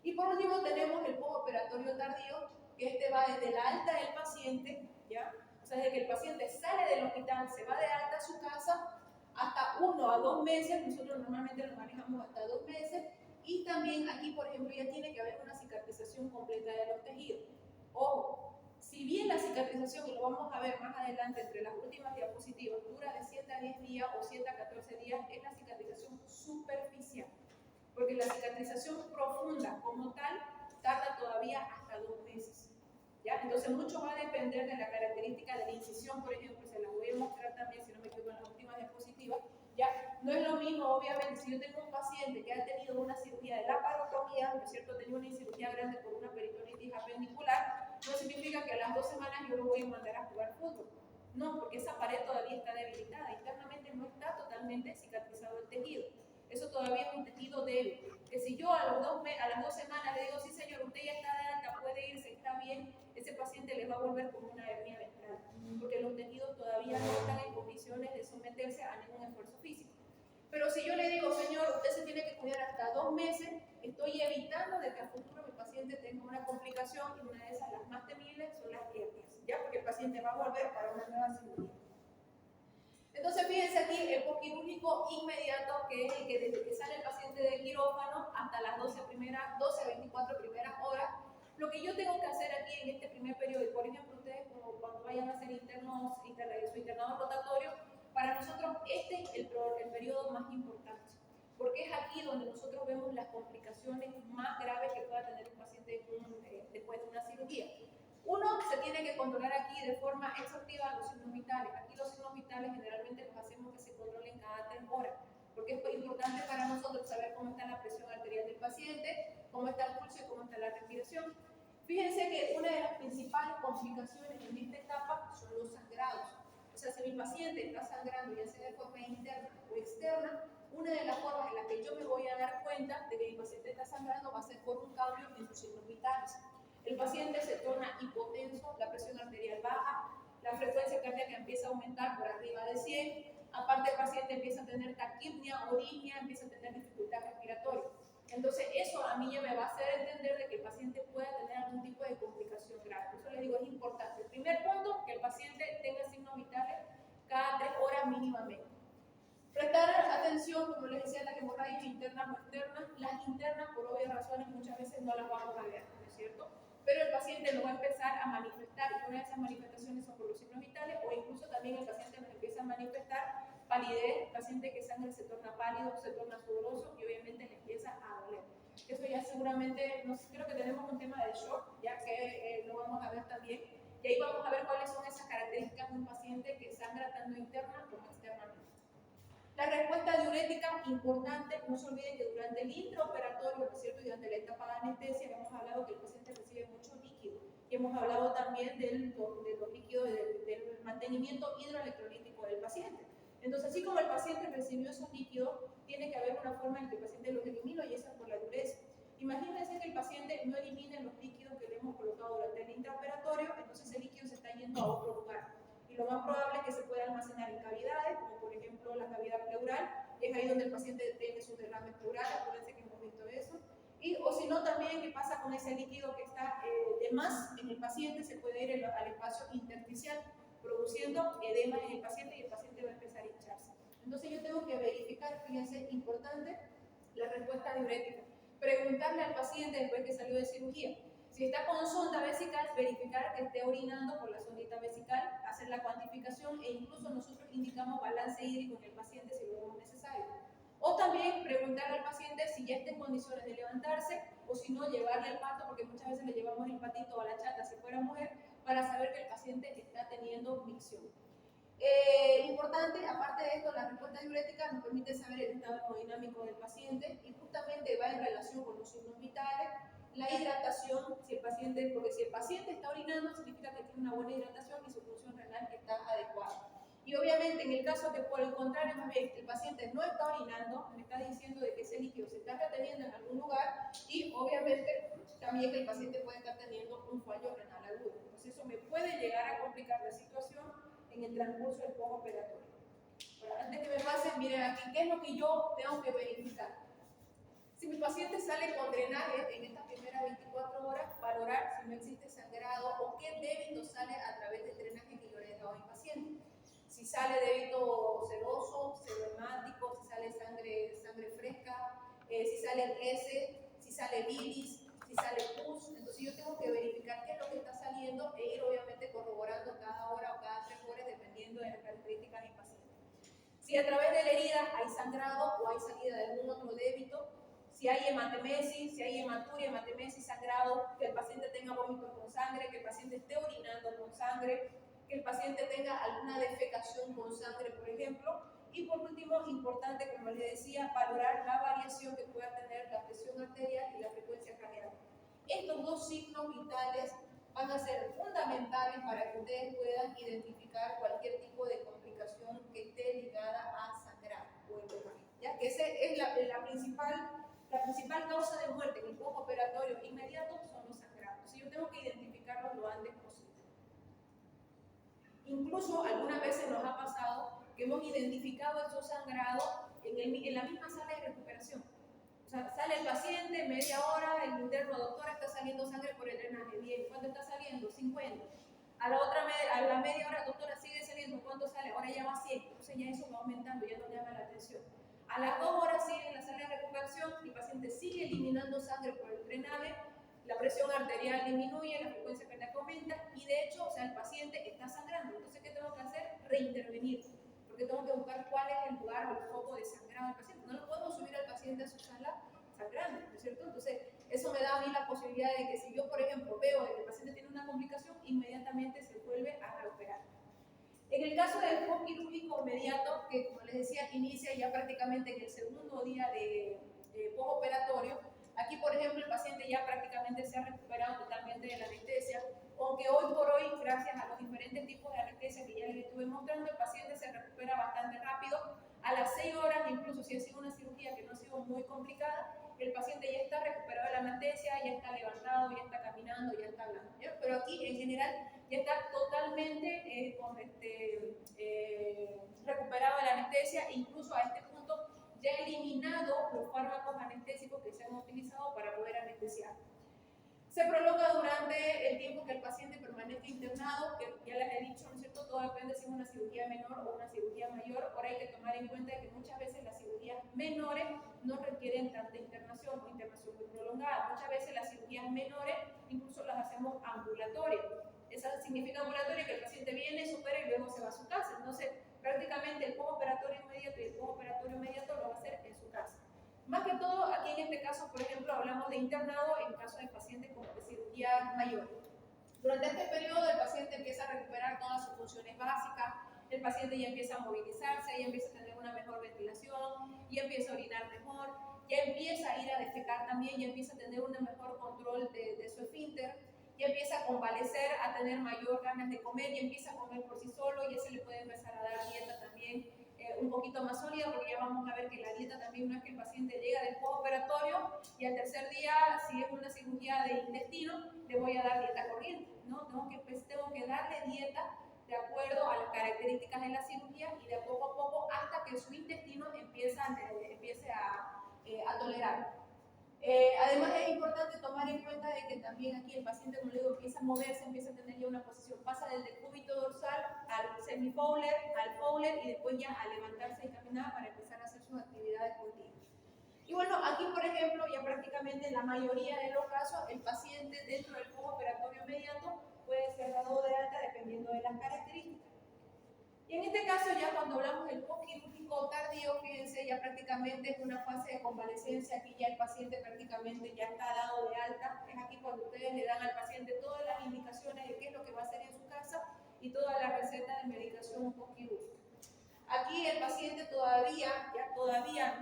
Y por último tenemos el postoperatorio tardío, que este va desde la alta del paciente, ¿ya? O sea, desde que el paciente sale del hospital, se va de alta a su casa, hasta 1 a 2 meses, nosotros normalmente lo manejamos hasta 2 meses, y también aquí, por ejemplo, ya tiene que haber una cicatrización completa de los tejidos. Ojo, si bien la cicatrización, y lo vamos a ver más adelante entre las últimas diapositivas, dura de 7 a 10 días o 7 a 14 días, es la cicatrización superficial. Porque la cicatrización profunda como tal tarda todavía hasta 2 meses. ¿Ya? Entonces mucho va a depender de la característica de la incisión, por ejemplo, se las voy a mostrar también, si no me equivoco, en las últimas diapositivas. ¿Ya? No es lo mismo, obviamente, si yo tengo un paciente que ha tenido una cirugía de laparotomía, ¿no es cierto?, ha tenido una cirugía grande por una peritonitis apendicular, no significa que a las 2 semanas yo lo voy a mandar a jugar fútbol. No, porque esa pared todavía está debilitada, internamente no está totalmente cicatrizado el tejido. Eso todavía es un tejido débil. Que si yo a las 2 semanas le digo, sí señor, usted ya está de alta, puede irse, está bien, ese paciente le va a volver como una hernia ventral, porque los tejidos todavía no están en condiciones de someterse a ningún esfuerzo físico. Pero si yo le digo, señor, usted se tiene que cuidar hasta 2 meses, estoy evitando de que a futuro mi paciente tenga una complicación, y una de esas, las más temibles, son las hernias, ya, porque el paciente va a volver para una nueva cirugía. Entonces, fíjense aquí el postquirúrgico inmediato, que es el que desde que sale el paciente del quirófano hasta las 12 a 24 primeras horas. Lo que yo tengo que hacer aquí en este primer periodo, y por ejemplo, ustedes cuando vayan a hacer su internado rotatorio, para nosotros este es el periodo más importante, porque es aquí donde nosotros vemos las complicaciones más graves que pueda tener un paciente después de una cirugía. Uno, se tiene que controlar aquí de forma exhaustiva los signos vitales. Aquí los signos vitales generalmente los hacemos que se controlen cada 3 horas, porque es importante para nosotros saber cómo está la presión arterial del paciente, cómo está el pulso y cómo está la respiración. Fíjense que una de las principales complicaciones en esta etapa son los sangrados. O sea, si mi paciente está sangrando, ya sea de forma interna o externa, una de las formas en las que yo me voy a dar cuenta de que mi paciente está sangrando va a ser por un cambio en sus signos vitales. El paciente se torna hipotenso, la presión arterial baja, la frecuencia cardíaca empieza a aumentar por arriba de 100, aparte el paciente empieza a tener taquipnea, orignia, empieza a tener dificultad respiratoria. Entonces eso a mí ya me va a hacer entender de que el paciente pueda tener algún tipo de complicación grave. Por eso les digo, es importante. El primer punto, que el paciente tenga signos vitales cada 3 horas mínimamente. Prestar atención, como les decía, a las hemorragias internas o externas. Las internas, por obvias razones, muchas veces no las vamos a ver, ¿no es cierto? Pero el paciente lo va a empezar a manifestar, y una de esas manifestaciones son por los signos vitales, o incluso también el paciente nos empieza a manifestar palidez, el paciente que sangre se torna pálido, se torna sudoroso y obviamente le empieza a doler. Eso ya seguramente, creo que tenemos un tema de shock, ya que lo vamos a ver también, y ahí vamos a ver cuáles son esas características de un paciente que sangra tanto interna como externamente. La respuesta diurética, importante, no se olviden que durante el intraoperatorio, ¿no es cierto?, y durante la etapa de anestesia, hemos hablado que el paciente recibe mucho líquido, y hemos hablado también de los líquidos, del mantenimiento hidroelectrolítico del paciente. Entonces, así como el paciente recibió esos líquidos, tiene que haber una forma en que el paciente los elimine, y esa es por la dureza. Imagínense que el paciente no elimine los líquidos que le hemos colocado durante el intraoperatorio, entonces el líquido se está yendo a otro lugar. Y lo más probable es que se pueda almacenar en cavidades, como por ejemplo la cavidad pleural, es ahí donde el paciente tiene sus derrames pleurales, acuérdense que hemos visto eso. O si no, también, ¿qué pasa con ese líquido que está de más en el paciente? Se puede ir al espacio intersticial, produciendo edema en el paciente, y el paciente va a empezar a hincharse. Entonces yo tengo que verificar, fíjense, importante, la respuesta diurética. Preguntarle al paciente después que salió de cirugía. Si está con sonda vesical, verificar que esté orinando por la sondita vesical, hacer la cuantificación, e incluso nosotros indicamos balance balance hídrico en el paciente si lo vemos necesario. O también preguntarle al paciente si ya está en condiciones de levantarse o si no, llevarle el pato, porque muchas veces le llevamos el patito a la chata si fuera mujer, para saber que el paciente está teniendo micción. Importante, aparte de esto, la respuesta diurética nos permite saber el estado hemodinámico del paciente y justamente va en relación con los signos vitales. La hidratación, porque si el paciente está orinando, significa que tiene una buena hidratación y su función renal está adecuada. Y obviamente en el caso que por el contrario, más bien, el paciente no está orinando, me está diciendo de que ese líquido se está reteniendo en algún lugar y obviamente también que el paciente puede estar teniendo un fallo renal agudo. Entonces eso me puede llegar a complicar la situación en el transcurso del postoperatorio. Bueno, antes que me pasen, miren aquí, ¿qué es lo que yo tengo que verificar? Si mi paciente sale con drenaje en estas primeras 24 horas, valorar si no existe sangrado o qué débito sale a través del drenaje que yo le he dado a mi paciente. Si sale débito seroso, serohemático, si sale sangre fresca, si sale heces, si sale bilis, si sale pus. Entonces yo tengo que verificar qué es lo que está saliendo e ir obviamente corroborando cada hora o cada 3 horas dependiendo de las características del paciente. Si a través de la herida hay sangrado o hay salida de algún otro débito, si hay hematemesis, si hay hematuria, hematemesis, sangrado, que el paciente tenga vómitos con sangre, que el paciente esté orinando con sangre, que el paciente tenga alguna defecación con sangre, por ejemplo. Y por último, importante, como les decía, valorar la variación que pueda tener la presión arterial y la frecuencia cardíaca. Estos dos signos vitales van a ser fundamentales para que ustedes puedan identificar cualquier tipo de complicación que esté ligada a sangrar o hemorragia, ¿ya? Que esa es la principal causa de muerte en el postoperatorio inmediato son los sangrados. Entonces yo tengo que identificarlos lo antes posible. Incluso algunas veces nos ha pasado que hemos identificado esos sangrados en la misma sala de recuperación. O sea, sale el paciente, media hora, el interno, doctora, está saliendo sangre por el drenaje. Bien, ¿cuánto está saliendo? 50. A la media hora, doctora, sigue saliendo. ¿Cuánto sale? Ahora ya va 100. Entonces ya eso va aumentando, ya nos llama la atención. A las 2 horas sigue en la sala de recuperación, el paciente sigue eliminando sangre por el drenaje, la presión arterial disminuye, la frecuencia cardíaca aumenta y de hecho, o sea, el paciente está sangrando. Entonces, ¿qué tengo que hacer? Reintervenir, porque tengo que buscar cuál es el lugar o el foco de sangrado del paciente. No lo podemos subir al paciente a su sala sangrando, ¿no es cierto? Entonces, eso me da a mí la posibilidad de que si yo, por ejemplo, veo que el paciente tiene una complicación, inmediatamente se vuelve a reoperar. En el caso del postquirúrgico inmediato, que como les decía, inicia ya prácticamente en el segundo día de postoperatorio, aquí por ejemplo el paciente ya prácticamente se ha recuperado totalmente de la anestesia, aunque hoy por hoy, gracias a los diferentes tipos de anestesia que ya les estuve mostrando, el paciente se recupera bastante rápido. A las 6 horas, incluso si ha sido una cirugía que no ha sido muy complicada, el paciente ya está recuperado de la anestesia, ya está levantado, ya está caminando, ya está hablando. Pero aquí en general ya está totalmente recuperado de la anestesia, e incluso a este punto ya ha eliminado los fármacos anestésicos que se han utilizado para poder anestesiar. Se prolonga durante el tiempo que el paciente permanezca internado, que ya les he dicho, ¿no es cierto? Todo depende si es una cirugía menor o una cirugía mayor. Ahora hay que tomar en cuenta que muchas veces las cirugías menores no requieren tanta internación o internación muy prolongada. Muchas veces las cirugías menores incluso las hacemos ambulatorias. Eso significa ambulatoria que el paciente viene, supera y luego se va a su casa. Entonces, prácticamente el postoperatorio inmediato y el postoperatorio inmediato lo va a hacer en su casa. Más que todo, aquí en este caso, por ejemplo, hablamos de internado en caso de pacientes con cirugía mayor. Durante este periodo, el paciente empieza a recuperar todas sus funciones básicas, el paciente ya empieza a movilizarse, ya empieza a tener una mejor ventilación, ya empieza a orinar mejor, ya empieza a ir a defecar también, ya empieza a tener un mejor control de su esfínter, ya empieza a convalecer, a tener mayor ganas de comer, ya empieza a comer por sí solo, ya se le puede empezar a dar dieta también un poquito más sólida, porque ya vamos a ver que la dieta también no es que el paciente llega del postoperatorio y al tercer día, si es una cirugía de intestino, le voy a dar dieta corriente, ¿no? Tengo que darle dieta de acuerdo a las características de la cirugía y de poco a poco hasta que su intestino empiece a tolerar. Además es importante tomar en cuenta de que también aquí el paciente, como le digo, empieza a moverse, empieza a tener ya una posición, pasa del decúbito dorsal al semifowler, al fowler y después ya a levantarse y caminar para empezar a hacer sus actividades continuas. Y bueno, aquí por ejemplo, ya prácticamente en la mayoría de los casos, el paciente dentro del postoperatorio inmediato puede ser dado de alta dependiendo de las características. Y en este caso, ya cuando hablamos del postquirúrgico tardío, fíjense, ya prácticamente es una fase de convalecencia, aquí ya el paciente prácticamente ya está dado de alta, es aquí cuando ustedes le dan al paciente todas las indicaciones de qué es lo que va a hacer en su casa y toda la receta de medicación postquirúrgica. Aquí el paciente todavía,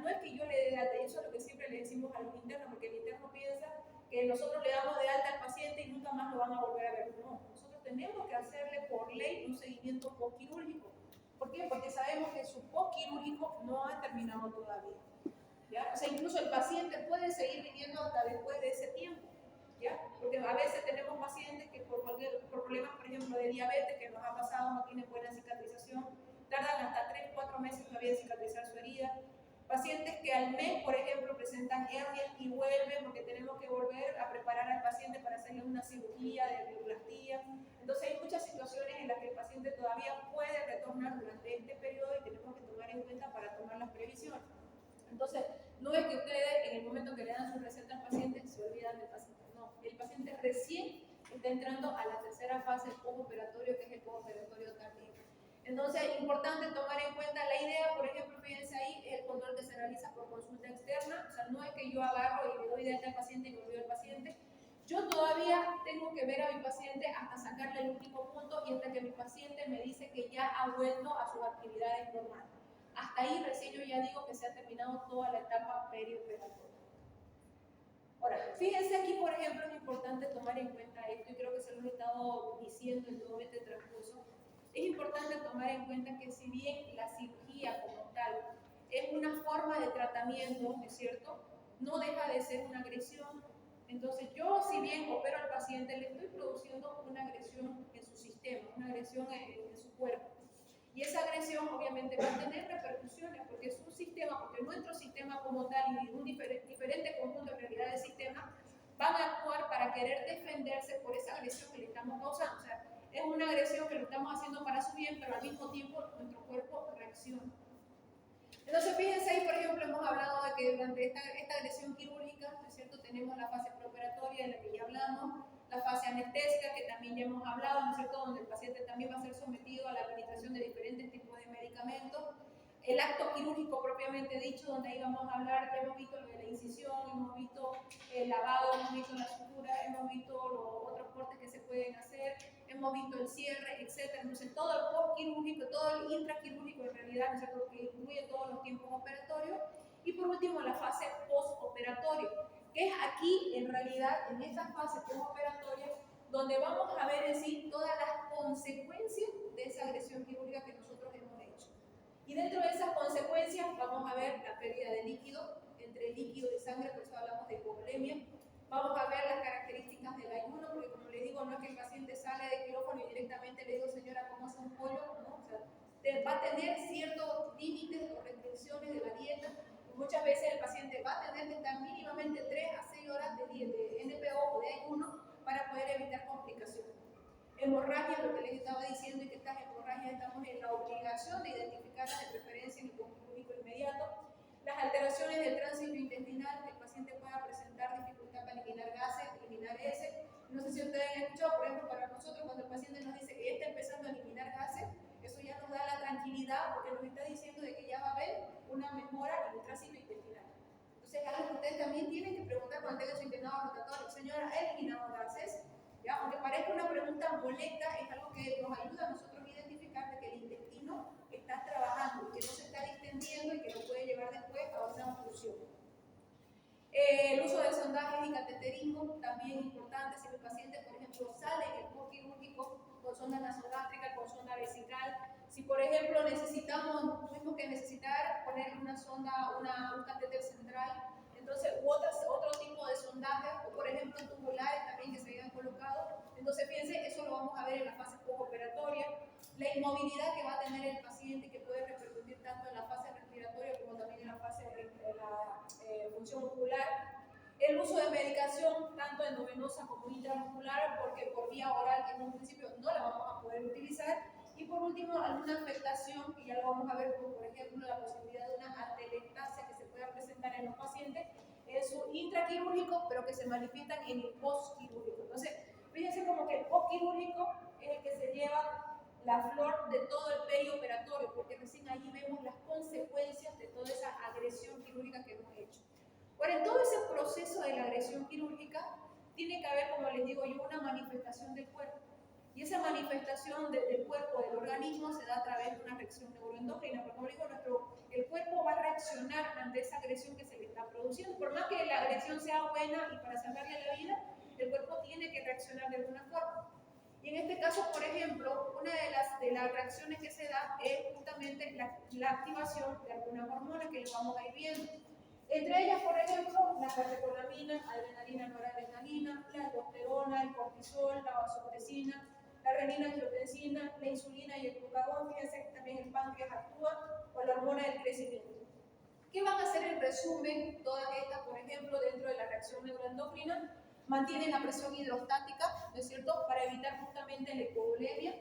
no es que yo le dé de alta, y eso es lo que siempre le decimos a los internos, porque el interno piensa que nosotros le damos de alta al paciente y nunca más lo van a volver a ver. No, nosotros tenemos que hacerle por ley un seguimiento postquirúrgico. ¿Por qué? Porque sabemos que su postquirúrgico no ha terminado todavía. ¿Ya? O sea, incluso el paciente puede seguir viviendo hasta después de ese tiempo. ¿Ya? Porque a veces tenemos pacientes que por problemas, por ejemplo, de diabetes, que nos ha pasado, no tienen buena cicatrización, tardan hasta 3-4 meses todavía en cicatrizar su herida. Pacientes que al mes, por ejemplo, presentan hernias y vuelven porque tenemos que volver a preparar al paciente para hacerle una cirugía de bioplastía. Entonces hay muchas situaciones en las que el paciente todavía puede retornar durante este periodo y tenemos que tomar en cuenta para tomar las previsiones. Entonces, no es que ustedes en el momento que le dan su receta al paciente se olvidan del paciente, no. El paciente recién está entrando a la tercera fase del postoperatorio, que es el postoperatorio tardío. Entonces, es importante tomar en cuenta la idea, por ejemplo, fíjense ahí, es el control que se realiza por consulta externa, o sea, no es que yo agarro y le doy de alta al paciente y me olvido al paciente. Yo todavía tengo que ver a mi paciente hasta sacarle el último punto y hasta que mi paciente me dice que ya ha vuelto a sus actividades normales. Hasta ahí recién yo ya digo que se ha terminado toda la etapa perioperatoria. Ahora, fíjense aquí, por ejemplo, es importante tomar en cuenta esto, y creo que se lo he estado diciendo en todo este transcurso. Es importante tomar en cuenta que si bien la cirugía como tal es una forma de tratamiento, ¿no es cierto?, no deja de ser una agresión. Entonces yo, si bien opero al paciente, le estoy produciendo una agresión en su sistema, una agresión en su cuerpo. Y esa agresión obviamente va a tener repercusiones porque es un sistema, porque nuestro sistema como tal y un diferente conjunto en realidad de sistemas van a actuar para querer defenderse por esa agresión que le estamos causando. O sea, es una agresión que lo estamos haciendo para su bien, pero al mismo tiempo nuestro cuerpo reacciona. Entonces, fíjense ahí, por ejemplo, hemos hablado de que durante esta agresión quirúrgica, ¿no es cierto?, tenemos la fase preoperatoria de la que ya hablamos, la fase anestésica, que también ya hemos hablado, ¿no es cierto?, donde el paciente también va a ser sometido a la administración de diferentes tipos de medicamentos. El acto quirúrgico propiamente dicho, donde ahí vamos a hablar, ya hemos visto lo de la incisión, hemos visto el lavado, hemos visto la sutura, hemos visto los otros cortes que se pueden hacer, hemos visto el cierre, etc. Entonces, todo el postquirúrgico, todo el intraquirúrgico en realidad, ¿no es cierto?, que incluye todos los tiempos operatorios. Y por último, la fase postoperatoria, que es aquí, en realidad, en esta fase postoperatoria, donde vamos a ver en sí todas las consecuencias de esa agresión quirúrgica que nosotros hemos hecho. Y dentro de esas consecuencias vamos a ver la pérdida de líquido, entre líquido y sangre, por eso hablamos de hipovolemia. Vamos a ver las características del ayuno, porque como les digo, no es que el paciente sale de quirófano y directamente le digo, señora, ¿cómo hace un pollo? ¿No? O sea, va a tener ciertos límites o restricciones de la dieta. Muchas veces el paciente va a tener que estar mínimamente 3 a 6 horas de NPO o de ayuno para poder evitar complicaciones. Hemorragias, lo que les estaba diciendo, y que estas hemorragias estamos en la obligación de identificarlas de preferencia en el postquirúrgico inmediato. Las alteraciones del tránsito intestinal, que el paciente pueda presentar dificultad para eliminar gases, eliminar heces. No sé si ustedes han escuchado, por ejemplo, para nosotros cuando el paciente nos dice que ya está empezando a eliminar gases, eso ya nos da la tranquilidad porque nos está diciendo de que ya va a haber una mejora en el tránsito intestinal. Entonces es algo que ustedes también tienen que preguntar cuando tengan su internado rotatorio. Señora, ¿ha eliminado gases? ¿Ya? Aunque parezca una pregunta molesta, es algo que nos ayuda a nosotros a identificar de que el intestino está trabajando, que no se está distendiendo y que lo puede llevar después a una obstrucción. El uso de sondajes y cateterismo también importante. Si el paciente, por ejemplo, sale en el postquirúrgico con sonda nasogástrica, con sonda vesical, si por ejemplo tuvimos que necesitar poner una sonda, un catéter central, entonces otro tipo de sondajes, o por ejemplo tubulares también que se hayan colocado, entonces fíjense, eso lo vamos a ver en la fase postoperatoria. La inmovilidad que va a tener el paciente, que puede repercutir tanto en la fase respiratoria como también en la fase de la función ocular. El uso de medicación, tanto endovenosa como intramuscular, porque por vía oral en un principio no la vamos a poder utilizar. Y por último, alguna afectación, que ya lo vamos a ver, como por ejemplo la posibilidad de una atelectasia que se pueda presentar en los pacientes, es un intraquirúrgico, pero que se manifiestan en el postquirúrgico. Entonces, fíjense como que el postquirúrgico es el que se lleva la flor de todo el perioperatorio, porque recién allí vemos las consecuencias Ahora, en todo ese proceso de la agresión quirúrgica, tiene que haber, como les digo yo, una manifestación del cuerpo. Y esa manifestación del cuerpo, del organismo, se da a través de una reacción neuroendocrina. Porque, como digo, el cuerpo va a reaccionar ante esa agresión que se le está produciendo. Por más que la agresión sea buena y para salvarle la vida, el cuerpo tiene que reaccionar de alguna forma. Y en este caso, por ejemplo, una de las reacciones que se da es justamente la activación de algunas hormonas que les vamos a ir viendo. Entre ellas, por ejemplo, la catecolamina, adrenalina, noradrenalina, la aldosterona, el cortisol, la vasopresina, la renina, angiotensina, la insulina y el glucagón. Fíjense que también el páncreas actúa con la hormona del crecimiento. ¿Qué van a hacer en resumen todas estas, por ejemplo, dentro de la reacción neuroendocrina? Mantienen la presión hidrostática, ¿no es cierto?, para evitar justamente la hipovolemia.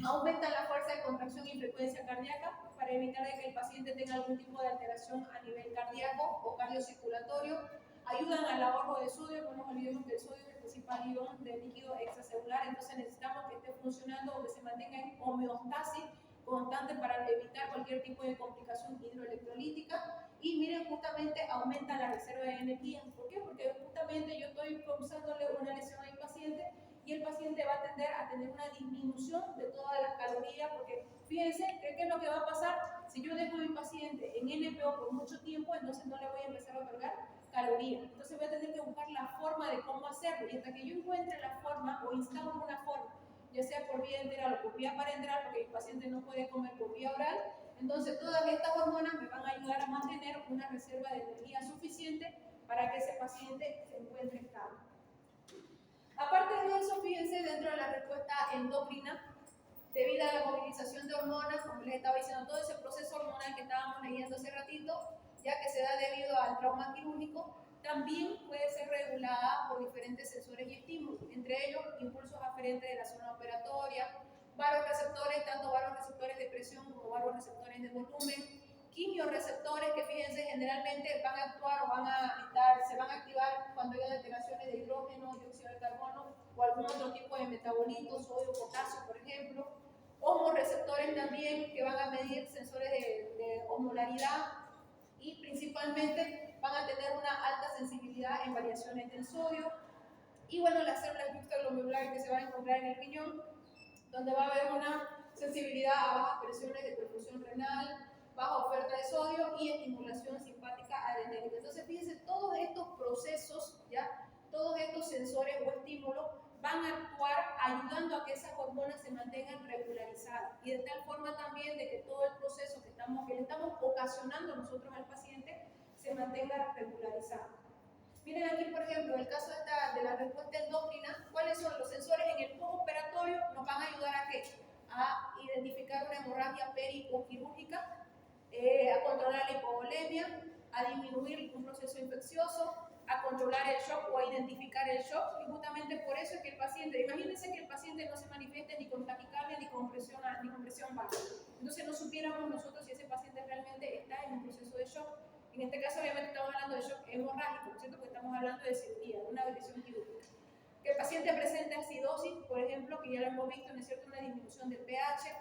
Aumentan la fuerza de contracción y frecuencia cardíaca para evitar que el paciente tenga algún tipo de alteración a nivel cardíaco o cardiocirculatorio. Ayudan al ahorro de sodio, no nos olvidemos que el sodio es el principal ion del líquido extracelular, entonces necesitamos que esté funcionando o que se mantenga en homeostasis constante para evitar cualquier tipo de complicación hidroelectrolítica. Y miren, justamente aumenta la reserva de energía. ¿Por qué? Porque justamente yo estoy causándole una lesión al paciente y el paciente va a tender a tener una disminución de todas las calorías, porque fíjense, ¿qué es lo que va a pasar? Si yo dejo a mi paciente en NPO por mucho tiempo, entonces no le voy a empezar a otorgar calorías. Entonces voy a tener que buscar la forma de cómo hacerlo, y hasta que yo encuentre la forma o instauro una forma, ya sea por vía enteral o por vía parenteral, porque el paciente no puede comer por vía oral, entonces todas estas hormonas me van a ayudar a mantener una reserva de energía suficiente para que ese paciente se encuentre estable. Aparte de eso, fíjense, dentro de la respuesta endocrina, debido a la movilización de hormonas, como les estaba diciendo, todo ese proceso hormonal que estábamos leyendo hace ratito, ya que se da debido al trauma quirúrgico, también puede ser regulada por diferentes sensores y estímulos, entre ellos impulsos aferentes de la zona operatoria, varoreceptores, tanto varoreceptores de presión como varoreceptores de volumen, quimioreceptores que, fíjense, generalmente van a actuar o se van a activar cuando haya alteraciones de hidrógeno, dióxido de carbono o algún otro tipo de metabolitos, sodio, potasio, por ejemplo. Homoreceptores también, que van a medir sensores de osmolaridad y principalmente van a tener una alta sensibilidad en variaciones del sodio. Y bueno, las células juxtaglomerares que se van a encontrar en el riñón, donde va a haber una sensibilidad a bajas presiones de perfusión renal, baja oferta de sodio y estimulación simpática adrenérgica. Entonces, fíjense, todos estos procesos, ¿ya?, todos estos sensores o estímulos van a actuar ayudando a que esas hormonas se mantengan regularizadas, y de tal forma también de que todo el proceso que le estamos ocasionando nosotros al paciente se mantenga regularizado. Miren aquí, por ejemplo, el caso de la respuesta endocrina, ¿cuáles son los sensores en el postoperatorio? Nos van a ayudar a ¿qué? A identificar una hemorragia peri o quirúrgica, a controlar la hipovolemia, a disminuir un proceso infeccioso, a controlar el shock o a identificar el shock. Y justamente por eso es que el paciente, imagínense que el paciente no se manifieste ni con taquicardia ni con presión baja. Entonces no supiéramos nosotros si ese paciente realmente está en un proceso de shock. En este caso, obviamente, estamos hablando de shock hemorrágico, ¿cierto? Porque estamos hablando de cirugía, de una agresión quirúrgica. Que el paciente presente acidosis, por ejemplo, que ya lo hemos visto, ¿no es cierto?, una disminución del pH.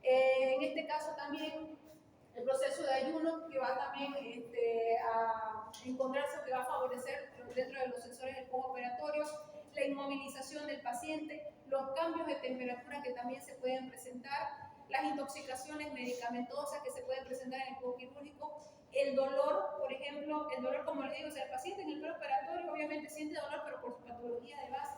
En este caso también el proceso de ayuno, que va también a encontrarse, que va a favorecer dentro de los sensores del postoperatorio, la inmovilización del paciente, los cambios de temperatura que también se pueden presentar, las intoxicaciones medicamentosas que se pueden presentar en el postquirúrgico, el dolor, por ejemplo, el dolor, como les digo, o sea, el paciente en el preoperatorio obviamente siente dolor, pero por su patología de base.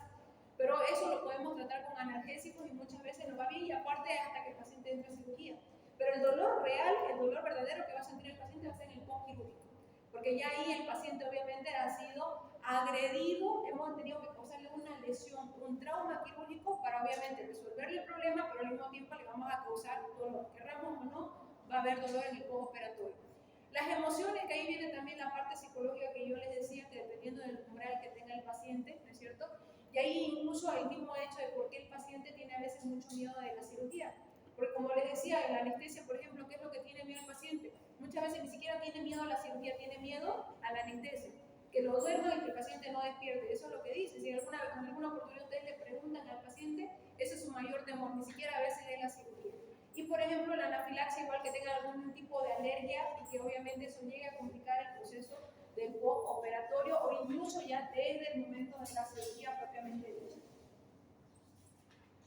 Pero eso lo podemos tratar con analgésicos y muchas veces nos va bien, y aparte hasta que el paciente entre en cirugía. Pero el dolor real, el dolor verdadero que va a sentir el paciente va a ser en el postquirúrgico, porque ya ahí el paciente obviamente ha sido agredido, hemos tenido que causarle una lesión, un trauma quirúrgico para obviamente resolverle el problema, pero al mismo tiempo le vamos a causar dolor. Querramos o no, va a haber dolor en el postoperatorio. Las emociones, que ahí viene también la parte psicológica que yo les decía, que dependiendo del umbral que tenga el paciente, ¿no es cierto? Y ahí incluso el mismo hecho de por qué el paciente tiene a veces mucho miedo de la cirugía. Porque como les decía, en la anestesia, por ejemplo, ¿qué es lo que tiene miedo el paciente? Muchas veces ni siquiera tiene miedo a la cirugía, tiene miedo a la anestesia. Que lo duerma y que el paciente no despierte. Eso es lo que dice. Si en alguna oportunidad ustedes le preguntan al paciente, ese es su mayor temor, ni siquiera a veces es la cirugía. Y por ejemplo, la anafilaxia, igual que tenga algún tipo de alergia y que obviamente eso llegue a complicar el proceso del postoperatorio o incluso ya desde el momento de la cirugía propiamente dicha.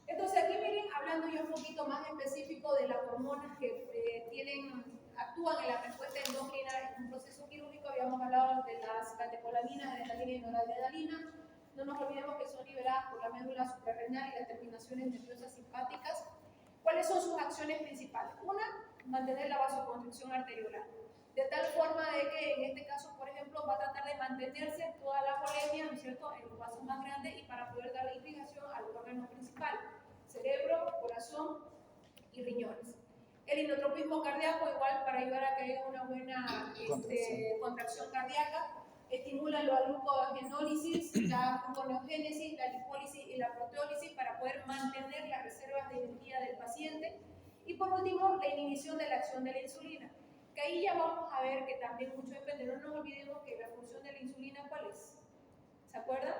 Entonces aquí miren, hablando yo un poquito más específico de las hormonas que actúan en la respuesta endócrina en un proceso quirúrgico, habíamos hablado de las catecolaminas, adrenalina y noradrenalina. No nos olvidemos que son liberadas por la médula suprarrenal y las terminaciones nerviosas simpáticas. ¿Cuáles son sus acciones principales? Una, mantener la vasoconstricción arteriolar, de tal forma de que en este caso, por ejemplo, va a tratar de mantenerse toda la colemia, ¿no es cierto?, en los vasos más grandes y para poder dar irrigación al órgano principal, cerebro, corazón y riñones. El inotropismo cardíaco, igual para ayudar a que haya una buena contracción cardíaca, estimula la glucogenólisis, la gluconeogénesis, la lipólisis y la proteólisis para poder mantener las reservas de energía del paciente. Y por último, la inhibición de la acción de la insulina, que ahí ya vamos a ver que también mucho depende. No nos olvidemos que la función de la insulina, ¿cuál es? ¿Se acuerdan?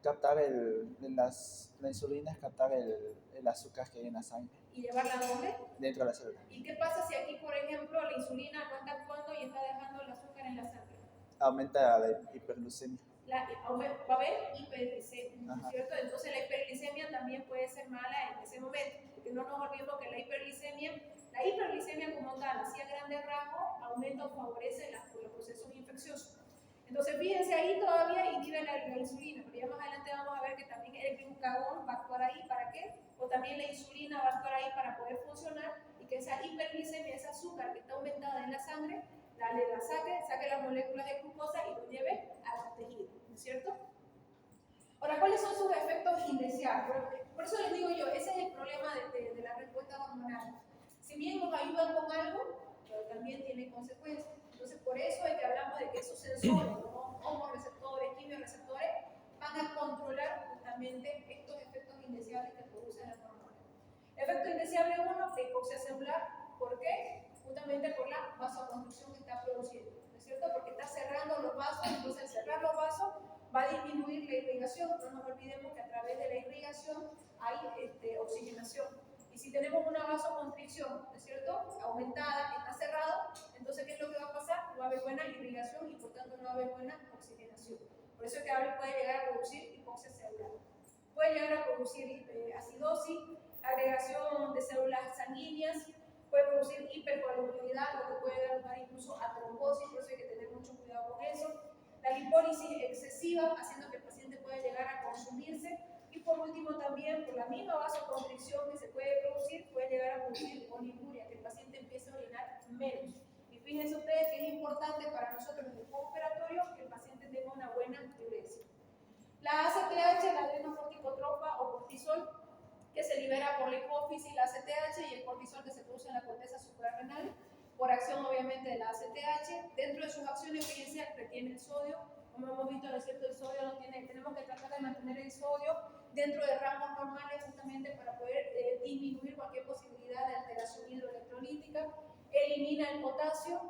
Captar la insulina es captar el azúcar que hay en la sangre. ¿Y llevarla a dónde? Dentro de la célula. ¿Y qué pasa si aquí, por ejemplo, la insulina no está actuando y está dejando el azúcar en la sangre? Aumenta la hiperglucemia. Va a haber hiperglicemia, ¿no es cierto? Entonces la hiperglicemia también puede ser mala en ese momento, porque no nos olvidemos que la hiperglicemia como tal, así a grandes rasgos, aumenta o favorece los procesos infecciosos. Entonces fíjense, ahí todavía inhibe la insulina, pero ya más adelante vamos a ver que también el glucagón va a actuar ahí, ¿para qué? O también la insulina va a actuar ahí para poder funcionar y que esa hiperglicemia, ese azúcar que está aumentada en la sangre, la saque las moléculas de glucosa y lo lleve a los tejidos, ¿no es cierto? Ahora, ¿cuáles son sus efectos indeseables? Por eso les digo yo, ese es el problema de la respuesta hormonal. Si bien nos ayudan con algo, pero también tiene consecuencias. Entonces, por eso es que hablamos de que esos sensores, como hormoreceptores, quimioreceptores, van a controlar justamente estos efectos indeseables que producen las hormonas. Efecto indeseable 1, hipoxia celular. ¿Por qué? Justamente por la vasoconstricción que está produciendo, ¿no es cierto? Porque está cerrando los vasos, entonces al cerrar los vasos va a disminuir la irrigación. No nos olvidemos que a través de la irrigación hay oxigenación. Y si tenemos una vasoconstricción, ¿no es cierto?, aumentada, está cerrado, entonces ¿qué es lo que va a pasar? No va a haber buena irrigación y por tanto no va a haber buena oxigenación. Por eso es que puede llegar a producir hipoxia celular. Puede llegar a producir acidosis, agregación de células sanguíneas, puede producir hipercoagulabilidad, lo que puede dar lugar incluso a trombosis, por eso hay que tener mucho cuidado con eso. La lipólisis excesiva, haciendo que el paciente pueda llegar a consumirse. Y por último también, por la misma vasoconstricción que se puede producir, puede llegar a producir olinuria, que el paciente empiece a orinar menos. Y fíjense ustedes que es importante para nosotros en el postoperatorio que el paciente tenga una buena diuresia. La ACTH, la adrenocorticotropa o cortisol, que se libera por la hipófisis, la ACTH, y el cortisol que se produce en la corteza suprarrenal, por acción obviamente de la ACTH. Dentro de sus acciones, fíjense, retiene el sodio. Como hemos visto, ¿no es cierto? El sodio tenemos que tratar de mantener el sodio dentro de rangos normales justamente para poder disminuir cualquier posibilidad de alteración hidroelectrolítica. Elimina el potasio,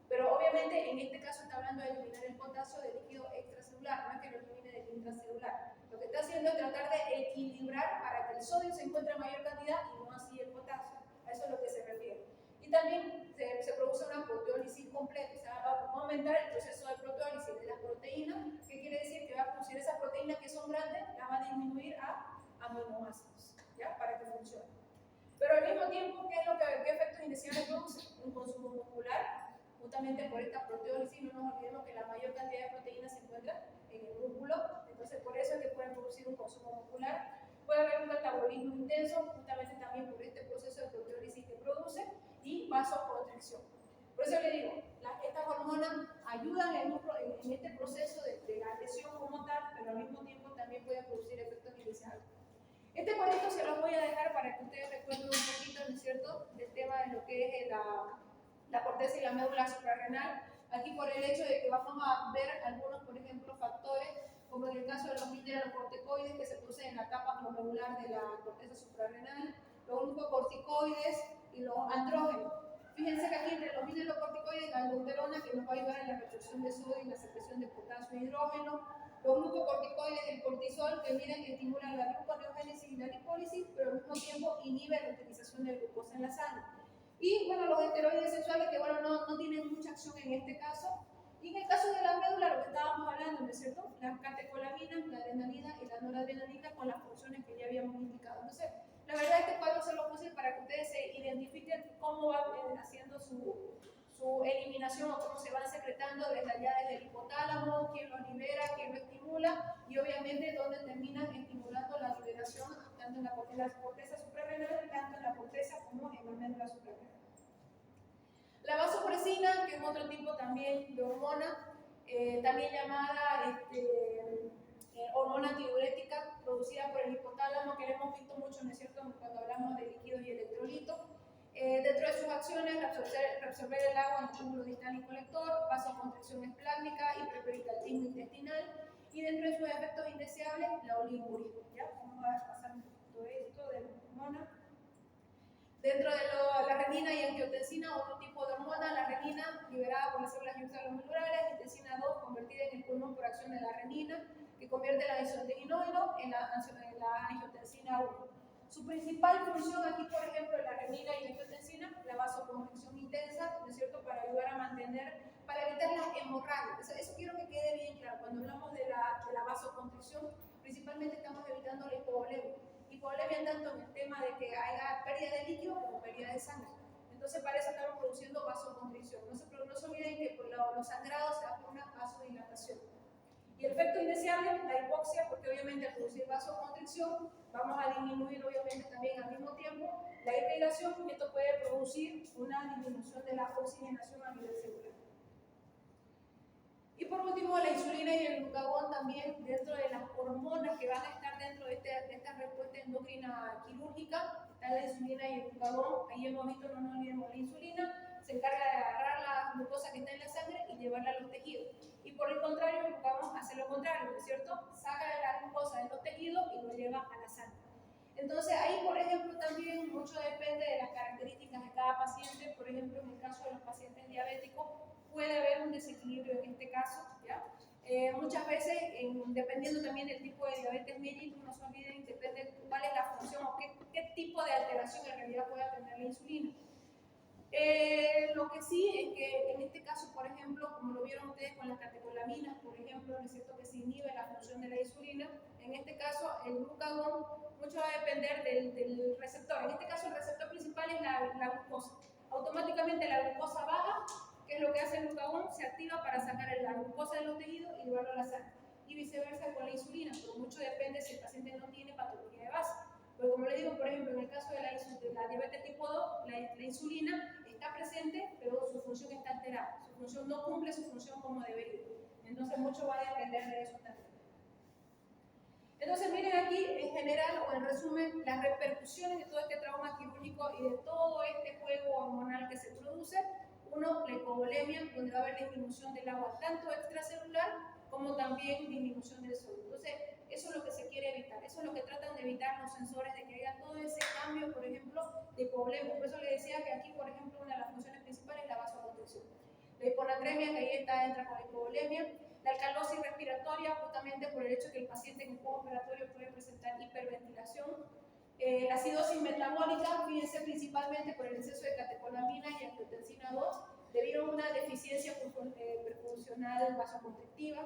pero obviamente en este caso está hablando de eliminar el potasio del líquido extracelular, no es que lo elimine del intracelular. Lo que está haciendo es tratar de equilibrar para que el sodio se encuentre en mayor cantidad y no así el potasio. A eso es lo que se refiere. Y también se produce una proteólisis completa, o sea, va a aumentar el proceso de proteólisis de las proteínas, que quiere decir que va a producir esas proteínas que son grandes, las va a disminuir a aminoácidos, ¿ya? Para que funcione. Pero al mismo tiempo, ¿qué efectos indeseables produce? Un consumo muscular, justamente por esta proteólisis. No nos olvidemos que la mayor cantidad de proteínas se encuentra en el músculo, entonces por eso es que pueden producir un consumo muscular. Puede haber un metabolismo intenso, justamente también por este proceso de proteólisis que produce, y vasoconstricción. Por eso le digo, estas hormonas ayudan en este proceso de la lesión como tal, pero al mismo tiempo también pueden producir efectos indeseables. Este cuadrito se los voy a dejar para que ustedes recuerden un poquito, ¿no es cierto?, del tema de lo que es la corteza y la médula suprarrenal. Aquí por el hecho de que vamos a ver algunos, por ejemplo, factores, como en el caso de los mineralocorticoides que se producen en la capa glomerular de la corteza suprarrenal, los glucocorticoides y los andrógenos. Fíjense que aquí entre los mineralocorticoides, la aldosterona, que nos va a ayudar en la restricción de sodio y la secreción de potasio e hidrógeno, los glucocorticoides, el cortisol, que miren que estimulan la gluconeogénesis y la lipólisis, pero al mismo tiempo inhiben la utilización de glucosa en la sangre. Y bueno, los esteroides sexuales, que bueno, no tienen mucha acción en este caso. Y en el caso de la médula, lo que estábamos hablando, ¿no es cierto? Las catecolaminas, la adrenalina y la noradrenalina con las funciones que ya habíamos indicado. Entonces, la verdad este cuadro se lo puse para que ustedes se identifiquen cómo va haciendo su eliminación o cómo se van secretando desde allá desde el hipotálamo, quién lo libera, quién lo estimula y obviamente dónde terminan estimulando la liberación tanto en la corteza suprarrenal, tanto en la corteza como en la médula suprarrenal. La vasopresina, que es otro tipo también de hormona, también llamada hormona antidiurética, producida por el hipotálamo, que le hemos visto mucho, ¿no es cierto?, cuando hablamos de líquidos y electrolitos. Dentro de sus acciones, reabsorber el agua en el túbulo distal y colector, vasoconstricción esplácnica y preperitaltismo intestinal, y dentro de sus efectos indeseables, la oliguria. ¿Ya? Vamos a pasar todo esto de la hormona. Dentro de la renina y angiotensina, otro tipo de hormona, la renina liberada por las células glomerulares, angiotensina 2 convertida en el pulmón por acción de la renina, que convierte la isotretinoído en la angiotensina 1. Su principal función aquí, por ejemplo, en la renina y la angiotensina, la vasoconstricción intensa, ¿no es cierto?, para ayudar a mantener, para evitar las hemorragias. Eso quiero que quede bien claro. Cuando hablamos de la vasoconstricción, principalmente estamos evitando la hipovolemia. Hipovolemia tanto en el tema de que haya pérdida de líquido como pérdida de sangre. Entonces, para eso estamos produciendo vasoconstricción. No se olviden que por los sangrados se da por una vasodilatación. Y el efecto indeseable, la hipoxia, porque obviamente al producir vasoconstricción vamos a disminuir obviamente también al mismo tiempo la irrigación y esto puede producir una disminución de la oxigenación a nivel celular. Y por último, la insulina y el glucagón también dentro de las hormonas que van a estar dentro de esta respuesta endocrina quirúrgica, está la insulina y el glucagón. Ahí hemos visto, no nos olvidemos, la insulina se encarga de agarrar la glucosa que está en la sangre y llevarla a los tejidos. Y por el contrario, el glucagón hace lo contrario, ¿no es cierto? Saca la glucosa de los tejidos y lo lleva a la sangre. Entonces ahí, por ejemplo, también mucho depende de las características de cada paciente. Por ejemplo, en el caso de los pacientes diabéticos, puede haber un desequilibrio en este caso, ¿ya? Muchas veces, dependiendo también del tipo de diabetes mellitus, no se olviden, depende cuál es la función o qué tipo de alteración en realidad pueda tener la insulina. Lo que sí es que en este caso, por ejemplo, como lo vieron ustedes con las catecolaminas, por ejemplo, ¿no es cierto?, que se inhibe la función de la insulina. En este caso, el glucagón, mucho va a depender del receptor. En este caso, el receptor principal es la glucosa. Automáticamente la glucosa baja, que es lo que hace el glucagón, se activa para sacar la glucosa de los tejidos y llevarlo a la sangre. Y viceversa con la insulina, pero mucho depende si el paciente no tiene patología de base. Porque como les digo, por ejemplo, en el caso de la diabetes tipo 2, la insulina está presente, pero su función está alterada. Su función no cumple su función como debería. Entonces, mucho va a depender de eso también. Entonces, miren aquí, en general, o en resumen, las repercusiones de todo este trauma quirúrgico y de todo este juego hormonal que se produce. Uno, la hipovolemia, donde va a haber disminución del agua tanto extracelular como también disminución del sodio. Entonces, eso es lo que se quiere evitar. Eso es lo que tratan de evitar los sensores, de que haya todo ese cambio, por ejemplo, de hipovolemia. Por eso les decía que aquí, por ejemplo, una de las funciones principales es la vasoconstricción. La hiponatremia, que ahí entra con la hipovolemia. La alcalosis respiratoria, justamente por el hecho de que el paciente en el postoperatorio puede presentar hiperventilación. La acidosis metabólica, fíjense, principalmente por el exceso de catecolamina y angiotensina 2, debido a una deficiencia perfuncional vasoconstrictiva.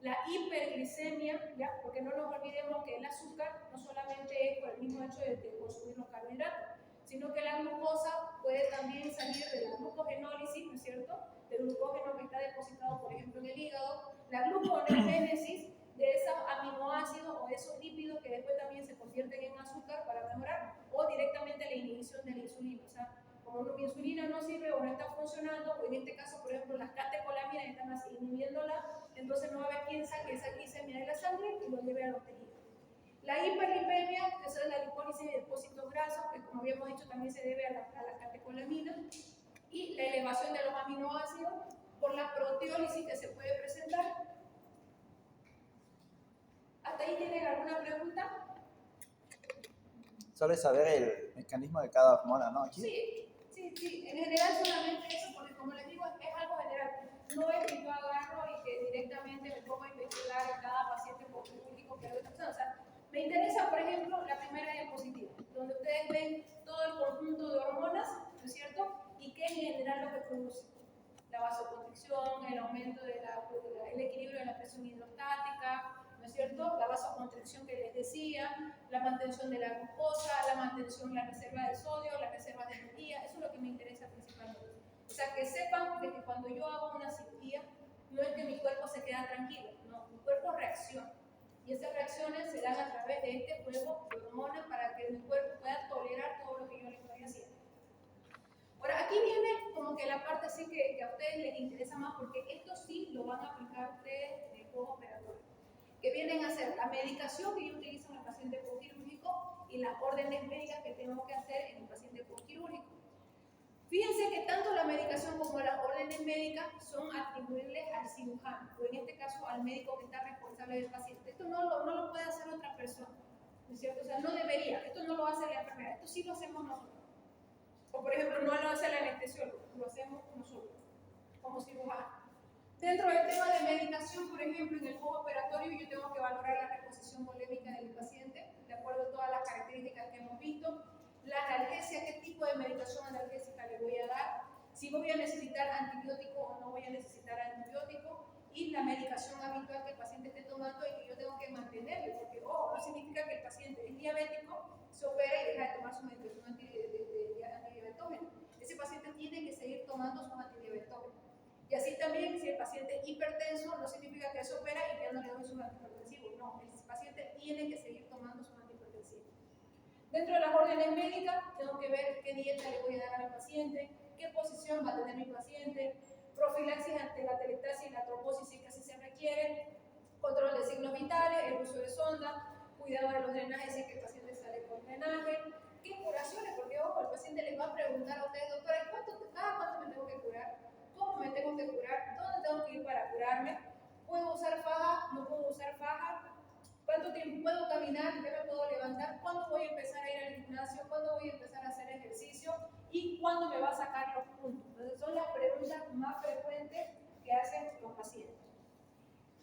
La hiperglicemia, ¿ya? Porque no nos olvidemos que el azúcar no solamente es por el mismo hecho de consumir los carbohidratos, sino que la glucosa puede también salir de la glucogenólisis, ¿no es cierto?, del glucógeno que está depositado, por ejemplo, en el hígado, la gluconeogénesis de esos aminoácidos o de esos lípidos que después también se convierten en azúcar para mejorar, o directamente la inhibición de la insulina. O sea, como la insulina no sirve o no está funcionando, o en este caso, por ejemplo, las catecolaminas están así inhibiéndola, entonces no va a haber quien saque esa glicemia de la sangre y lo lleve a los tejidos. La hiperlipemia, que es la lipólisis de depósitos grasos, que como habíamos dicho también se debe a la catecolamina, y la elevación de los aminoácidos por la proteólisis que se puede presentar. ¿Hasta ahí tienen alguna pregunta? Solo es saber el mecanismo de cada hormona, ¿no? Aquí. Sí. En general solamente eso, porque como les digo, es algo general. No es que yo agarro y que directamente me pongo a investigar a cada paciente por quirúrgico que o sea, me interesa, por ejemplo, la primera diapositiva, donde ustedes ven todo el conjunto de hormonas, ¿no es cierto? Y qué en general lo que produce. la vasoconstricción, el aumento del equilibrio de la presión hidrostática, ¿no es cierto? La vasoconstricción que les decía, la mantención de la glucosa, la mantención, la reserva de sodio, la reserva de energía, eso es lo que me interesa principalmente. O sea, que sepan de que cuando yo hago una cirugía, no es que mi cuerpo se queda tranquilo, no, mi cuerpo reacciona. Y esas reacciones se dan a través de este juego de hormonas para que mi cuerpo pueda tolerar todo lo que yo le estoy haciendo. Ahora, aquí viene como que la parte sí que a ustedes les interesa más, porque esto sí lo van a aplicar ustedes en el postoperatorio, que vienen a ser la medicación que yo utilizo en el paciente postquirúrgico y las órdenes médicas que tengo que hacer en el paciente postquirúrgico. Fíjense que tanto la medicación como las órdenes médicas son atribuibles al cirujano, o en este caso al médico que está responsable del paciente. Esto no lo puede hacer otra persona, ¿no es cierto? O sea, no debería, esto no lo hace la enfermera, esto sí lo hacemos nosotros. O por ejemplo, no lo hace el anestesiólogo, lo hacemos nosotros, como cirujano. Dentro del tema de medicación, por ejemplo, en el postoperatorio yo tengo que valorar la reposición volémica del paciente, de acuerdo a todas las características que hemos visto. La analgesia, qué tipo de medicación analgésica le voy a dar, si voy a necesitar antibiótico o no voy a necesitar antibiótico, y la medicación habitual que el paciente esté tomando y que yo tengo que mantenerle, porque no significa que el paciente es diabético, se opera y deja de tomar su medicación antidiabetógena. Ese paciente tiene que seguir tomando su antidiabetógeno. Y así también, si el paciente es hipertenso, no significa que se opera y que ya no le doy sus antihipertensivos. No, el paciente tiene que seguir tomando sus antihipertensivos. Dentro de las órdenes médicas, tengo que ver qué dieta le voy a dar a mi paciente, qué posición va a tener mi paciente, profilaxis ante la telestasia y la trombosis si casi se requiere, control de signos vitales, el uso de sonda, cuidado de los drenajes si es que el paciente sale con drenaje, qué curaciones, porque ojo, el paciente les va a preguntar a ustedes, doctora, ¿cada cuánto me tengo que curar? ¿Cómo me tengo que curar? ¿Dónde tengo que ir para curarme? ¿Puedo usar faja? ¿No puedo usar faja? ¿Cuánto tiempo puedo caminar? ¿Qué me puedo levantar? ¿Cuándo voy a empezar a ir al gimnasio? ¿Cuándo voy a empezar a hacer ejercicio? ¿Y cuándo me va a sacar los puntos? Entonces son las preguntas más frecuentes que hacen los pacientes.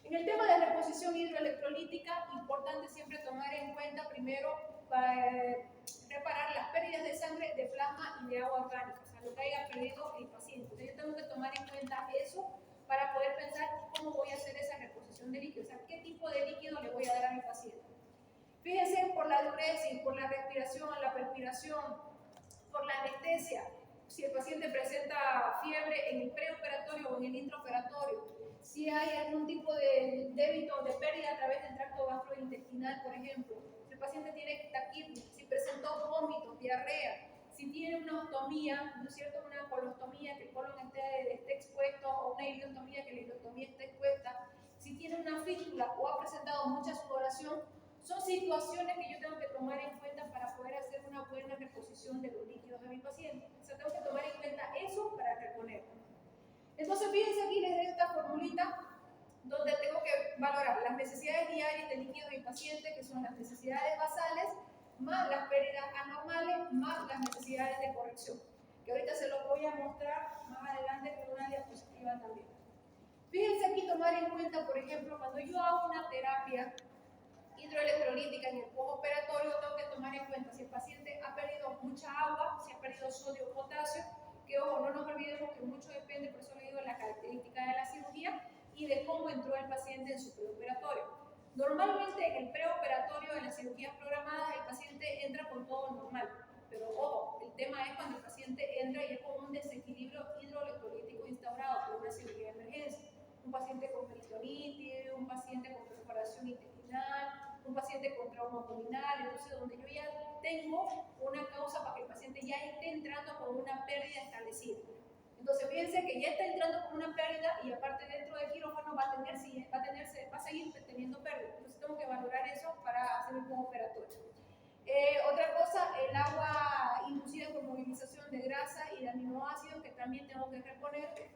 En el tema de reposición hidroelectrolítica, importante siempre tomar en cuenta primero reparar las pérdidas de sangre, de plasma y de agua orgánica, o sea, lo que haya perdido el paciente. Entonces yo tengo que tomar en cuenta eso para poder pensar cómo voy a hacer esa reposición de líquido, o sea, qué tipo de líquido le voy a dar a mi paciente. Fíjense por la diuresis, por la respiración, la perspiración, por la anestesia, si el paciente presenta fiebre en el preoperatorio o en el intraoperatorio, si hay algún tipo de débito de pérdida a través del tracto gastrointestinal, por ejemplo, si el paciente tiene taquitis, si presentó vómitos, diarrea, si tiene una ostomía, ¿no es cierto? Una colostomía, que el colon esté expuesto, o una ileostomía, que la ileostomía esté expuesta, si tiene una fístula o ha presentado mucha sudoración, son situaciones que yo tengo que tomar en cuenta para poder hacer una buena reposición de los líquidos de mi paciente. O sea, tengo que tomar en cuenta eso para reponer. Entonces, fíjense aquí, les doy esta formulita donde tengo que valorar las necesidades diarias de líquidos de mi paciente, que son las necesidades basales, más las pérdidas anormales, más las necesidades de corrección, que ahorita se los voy a mostrar más adelante con una diapositiva también. Fíjense aquí tomar en cuenta, por ejemplo, cuando yo hago una terapia hidroelectrolítica en el postoperatorio, tengo que tomar en cuenta si el paciente ha perdido mucha agua, si ha perdido sodio o potasio, que ojo, no nos olvidemos que mucho depende, por eso le digo, de la característica de la cirugía y de cómo entró el paciente en su preoperatorio. Normalmente en el preoperatorio, en las cirugías programadas, el paciente entra con todo normal, pero ojo, el tema es cuando el paciente entra y es con un desequilibrio hidroelectrolítico instaurado por una cirugía de emergencia. Un paciente con peritonitis, un paciente con perforación intestinal, un paciente con trauma abdominal, entonces donde yo ya tengo una causa para que el paciente ya esté entrando con una pérdida establecida. Entonces fíjense que ya está entrando con una pérdida y aparte dentro del quirófano va a seguir teniendo pérdida. Entonces tengo que valorar eso para hacer el postoperatorio. Otra cosa, el agua inducida por movilización de grasa y de aminoácidos que también tengo que reponer.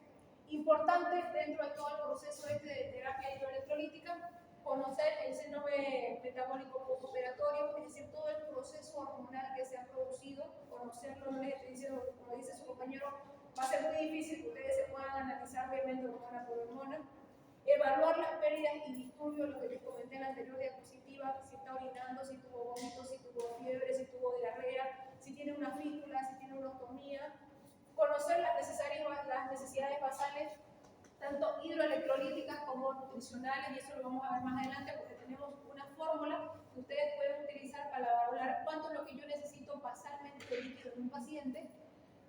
Importante dentro de todo el proceso de terapia hidroelectrolítica, conocer el síndrome metabólico postoperatorio, es decir, todo el proceso hormonal que se ha producido, conocerlo, no les estoy diciendo, como dice su compañero, va a ser muy difícil que ustedes se puedan analizar obviamente hormona por hormona. Evaluar las pérdidas y disturbios, lo que les comenté en la anterior diapositiva, si está orinando, si tuvo vómitos, si tuvo fiebre, si tuvo diarrea, si tiene una fístula, si tiene una ostomía. Conocer las necesidades basales tanto hidroelectrolíticas como nutricionales, y eso lo vamos a ver más adelante porque tenemos una fórmula que ustedes pueden utilizar para valorar cuánto es lo que yo necesito basalmente de líquido en un paciente.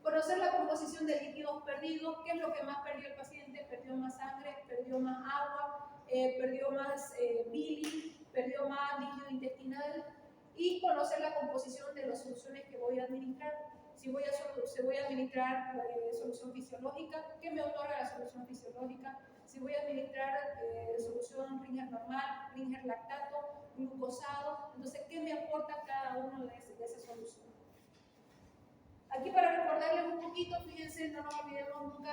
Conocer la composición de líquidos perdidos, qué es lo que más perdió el paciente, perdió más sangre, perdió más agua, perdió más bilis, perdió más líquido intestinal, y conocer la composición de las soluciones que voy a administrar. Si voy a administrar solución fisiológica, ¿qué me otorga la solución fisiológica? Si voy a administrar solución Ringer normal, Ringer lactato, glucosado, entonces, ¿qué me aporta cada uno de esas soluciones? Aquí para recordarles un poquito, fíjense, no nos olvidemos nunca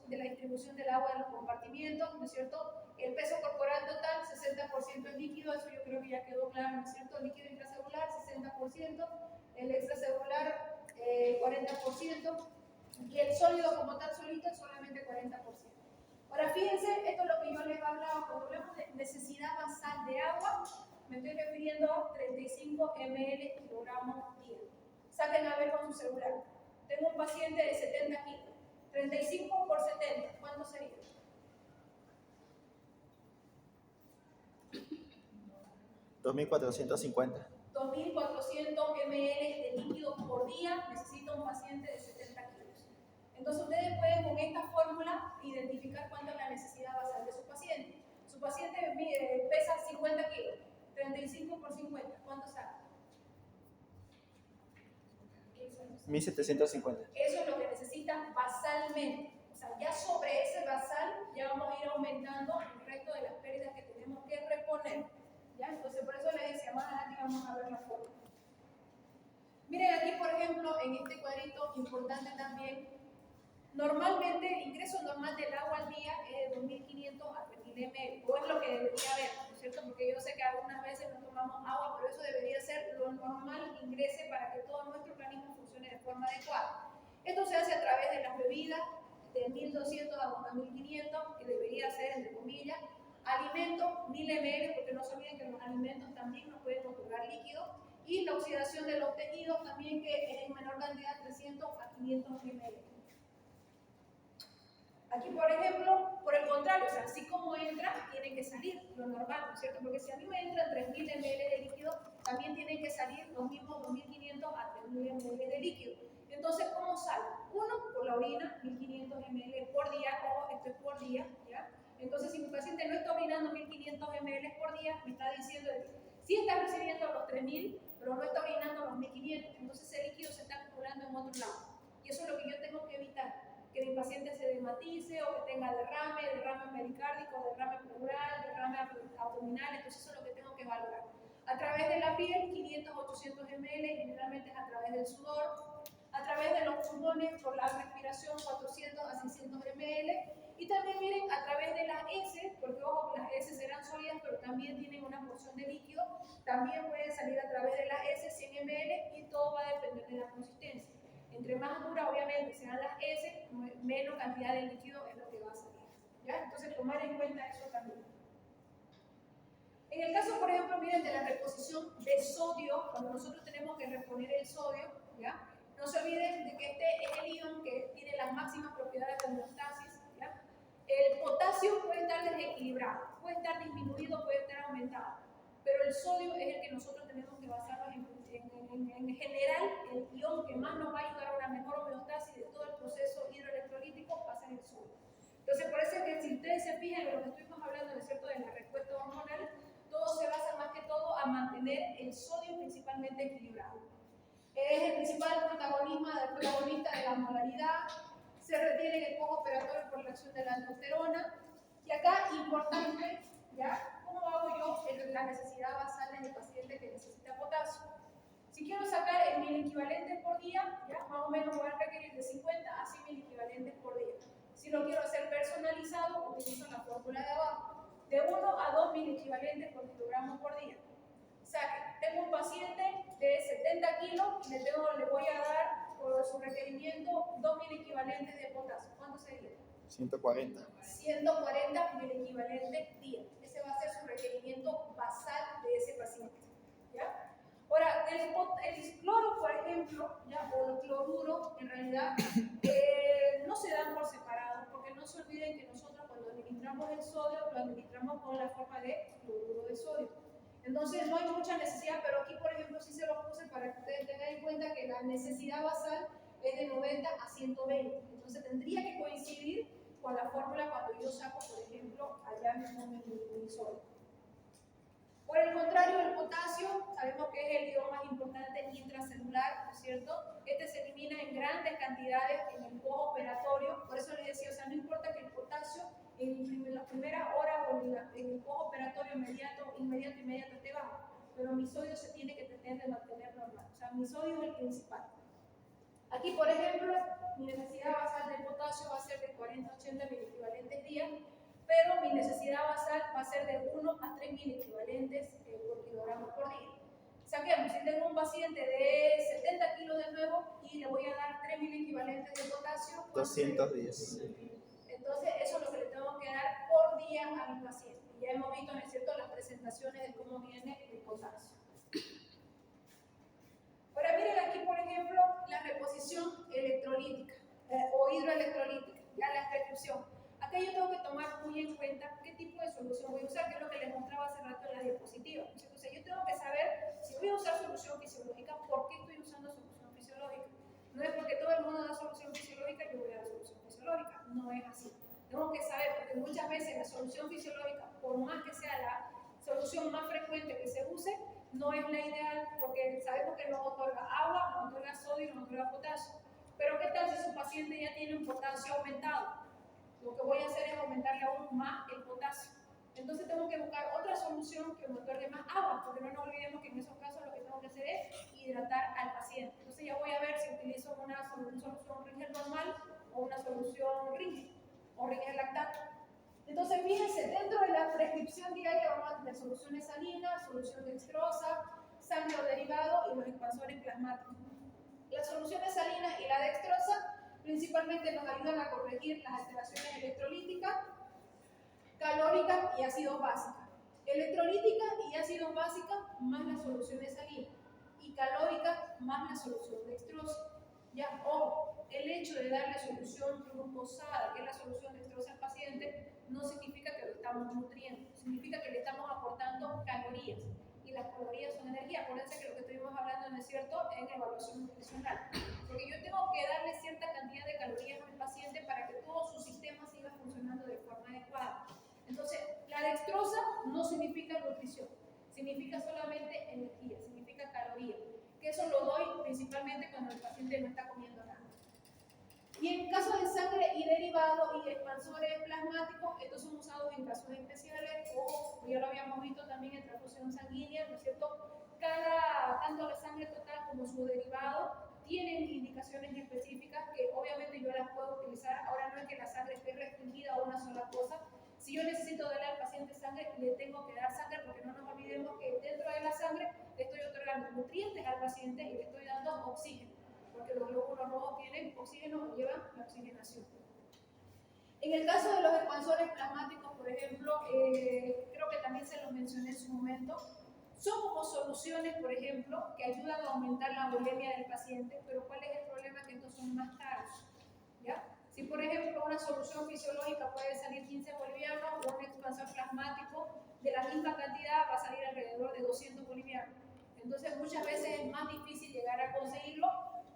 de la distribución del agua en los compartimientos, ¿no es cierto? El peso corporal total, 60% es líquido, eso yo creo que ya quedó claro, ¿no es cierto? Líquido intracelular, 60%, el extracelular, 40%, y el sólido como tal solito, solamente 40%. Ahora fíjense, esto es lo que yo les hablaba, cuando hablamos de necesidad basal de agua, me estoy refiriendo a 35 ml kilogramos día. Saquen a ver con su celular. Tengo un paciente de 70 kilos. 35 por 70, ¿cuánto sería? 2.450. 2.400 ml de líquido por día necesita un paciente de 70 kilos. Entonces ustedes pueden con esta fórmula identificar cuánto es la necesidad basal de su paciente. Su paciente pesa 50 kilos. 35 por 50, ¿cuánto sale? 1.750. Eso es lo que necesita basalmente. O sea, ya sobre ese basal ya vamos a ir aumentando el resto de las pérdidas que tenemos que reponer. ¿Ya? Entonces, por eso les decía, más adelante vamos a ver la forma. Miren aquí, por ejemplo, en este cuadrito, importante también, normalmente el ingreso normal del agua al día es de 2.500 a 3.000 ml, o es lo que debería haber, ¿no es cierto? Porque yo sé que algunas veces no tomamos agua, pero eso debería ser lo normal que ingrese para que todo nuestro organismo funcione de forma adecuada. Esto se hace a través de las bebidas, de 1.200 a 1.500, que debería ser, entre comillas, alimentos, 1.000 ml, porque no se olviden que los alimentos también nos pueden otorgar líquido, y la oxidación de los tejidos también, que es en menor cantidad, 300 a 500 ml. Aquí, por ejemplo, por el contrario, o sea, así como entra, tiene que salir, lo normal, ¿no es cierto? Porque si a mí me entran 3.000 ml de líquido, también tienen que salir los mismos 2.500 a 3.000 ml de líquido. Entonces, ¿cómo sale? Uno, por la orina, 1.500 ml por día, ojo, esto es por día, ¿ya? Entonces, si mi paciente no está orinando 1.500 ml por día, me está diciendo que sí está recibiendo los 3.000, pero no está orinando los 1.500, entonces ese líquido se está acumulando en otro lado. Y eso es lo que yo tengo que evitar. Que mi paciente se desmatice o que tenga derrame pericárdico, derrame pleural, derrame abdominal, entonces eso es lo que tengo que valorar. A través de la piel, 500 a 800 ml, generalmente es a través del sudor, a través de los pulmones, por la respiración, 400 a 600 ml, y también miren, a través de las heces, porque ojo, las heces serán sólidas, pero también tienen una porción de líquido, también pueden salir a través de las heces 100 ml, y todo va a depender de la consistencia. Entre más dura, obviamente, sean las heces, menos cantidad de líquido es lo que va a salir. ¿Ya? Entonces, tomar en cuenta eso también. En el caso, por ejemplo, miren, de la reposición de sodio, cuando nosotros tenemos que reponer el sodio, ¿ya? No se olviden de que este es el ion que tiene las máximas propiedades de homeostasis, ¿ya? El potasio puede estar desequilibrado, puede estar disminuido, puede estar aumentado, pero el sodio es el que nosotros tenemos que basarnos en general, el ion que más nos va a ayudar a una mejor homeostasis de todo el proceso hidroelectrolítico va a ser el sodio. Entonces, por eso es que si ustedes se fijan en lo que estuvimos hablando, ¿no es cierto?, de la respuesta hormonal, todo se basa más que todo a mantener el sodio principalmente equilibrado. Es el principal protagonista de la molaridad, se retiene en el postoperatorio por la acción de la aldosterona, y acá, importante, ¿ya? ¿Cómo hago yo la necesidad basal en el paciente que necesita potasio? Si quiero sacar el 1.000 equivalentes por día, ¿ya? Más o menos voy a requerir de 50 a 100.000 equivalentes por día. Si lo quiero hacer personalizado, utilizo la fórmula de abajo, de 1 a 2.000 equivalentes por kilogramo por día. Saquen, tengo un paciente de 70 kilos y le voy a dar por su requerimiento 2.000 equivalentes de potasio. ¿Cuánto sería? 140. 140.000 equivalentes día. Ese va a ser su requerimiento basal de ese paciente. ¿Ya? Ahora, el cloro, por ejemplo, ¿ya? O los cloruros, en realidad, no se dan por separado, porque no se olviden que nosotros administramos el sodio, lo administramos con la forma de cloruro de sodio. Entonces no hay mucha necesidad, pero aquí por ejemplo sí se lo puse para que ustedes tengan en cuenta que la necesidad basal es de 90 a 120. Entonces tendría que coincidir con la fórmula cuando yo saco, por ejemplo, allá mismo mi sodio. Por el contrario, el potasio, sabemos que es el ion más importante intracelular, ¿no es cierto? Este se elimina en grandes cantidades en el postoperatorio, por eso les decía, o sea, no importa que el potasio en las primeras horas o en el postoperatorio inmediato esté bajo, pero mi sodio se tiene que tratar de mantener normal, o sea, mi sodio es el principal. Aquí, por ejemplo, mi necesidad basal de potasio va a ser de 40 a 80 miliequivalentes día, pero mi necesidad basal va a ser de 1 a 3 miliequivalentes por kilogramo por día. Saquemos, si tengo un paciente de 70 kilos de nuevo y le voy a dar 3 miliequivalentes de potasio, 210. Entonces, eso es lo que le tengo que dar por día a mi paciente. Y ya hemos visto, ¿no es cierto?, las presentaciones de cómo viene el potasio. Ahora miren aquí, por ejemplo, la reposición electrolítica o hidroelectrolítica, ya la prescripción. Acá yo tengo que tomar muy en cuenta qué tipo de solución voy a usar, que es lo que les mostraba hace rato en la diapositiva. Entonces, yo tengo que saber si voy a usar solución fisiológica, por qué estoy usando solución fisiológica. No es porque todo el mundo da solución fisiológica, yo voy a dar solución fisiológica. No es así. Tengo que saber, porque muchas veces la solución fisiológica, por más que sea la solución más frecuente que se use, no es la ideal, porque sabemos que nos otorga agua, nos otorga sodio y nos otorga potasio. Pero ¿qué tal si su paciente ya tiene un potasio aumentado? Lo que voy a hacer es aumentarle aún más el potasio. Entonces tengo que buscar otra solución que me otorgue más agua, porque no nos olvidemos que en esos casos lo que tengo que hacer es hidratar al paciente. Entonces ya voy a ver si utilizo una solución Ringer normal o una solución Ringer o Ringer lactato. Entonces fíjense, dentro de la prescripción diaria vamos a tener soluciones salinas, solución dextrosa, sangre o derivado y los expansores plasmáticos. Las soluciones salinas y la dextrosa principalmente nos ayudan a corregir las alteraciones electrolíticas, calóricas y ácidos básicas. Electrolítica y ácidos básicas más las soluciones salinas y calóricas más la solución dextrosa. Ya, ojo, el hecho de darle solución glucosada, que es la solución dextrosa al paciente, no significa que lo estamos nutriendo, significa que le estamos aportando calorías. Y las calorías son energía. Acuérdense que lo que estuvimos hablando, ¿no es cierto?, en evaluación nutricional. Porque yo tengo que darle cierta cantidad de calorías al paciente para que todo su sistema siga funcionando de forma adecuada. Entonces, la dextrosa no significa nutrición, significa solamente energía, significa caloría. Que eso lo doy principalmente cuando el paciente no está comiendo nada. Y en caso de sangre y derivado y expansores plasmáticos, estos son usados en casos especiales o, ya lo habíamos visto también en transfusión sanguínea, ¿no es cierto? Tanto la sangre total como su derivado tienen indicaciones específicas que obviamente yo las puedo utilizar. Ahora no es que la sangre esté restringida a una sola cosa. Si yo necesito darle al paciente sangre, le tengo que dar sangre, porque no nos olvidemos que dentro de la sangre le estoy otorgando nutrientes al paciente y le estoy dando oxígeno, porque los glóbulos rojos tienen oxígeno y llevan la oxigenación. En el caso de los expansores plasmáticos, por ejemplo, creo que también se los mencioné en su momento, son como soluciones, por ejemplo, que ayudan a aumentar la volemia del paciente, pero ¿cuál es el problema? Que estos son más caros, ¿ya? Si, por ejemplo, una solución fisiológica puede salir 15 bolivianos, o un expansor plasmático de la misma cantidad va a salir alrededor de 200 bolivianos. Entonces, muchas veces es más difícil llegar a conseguirlo,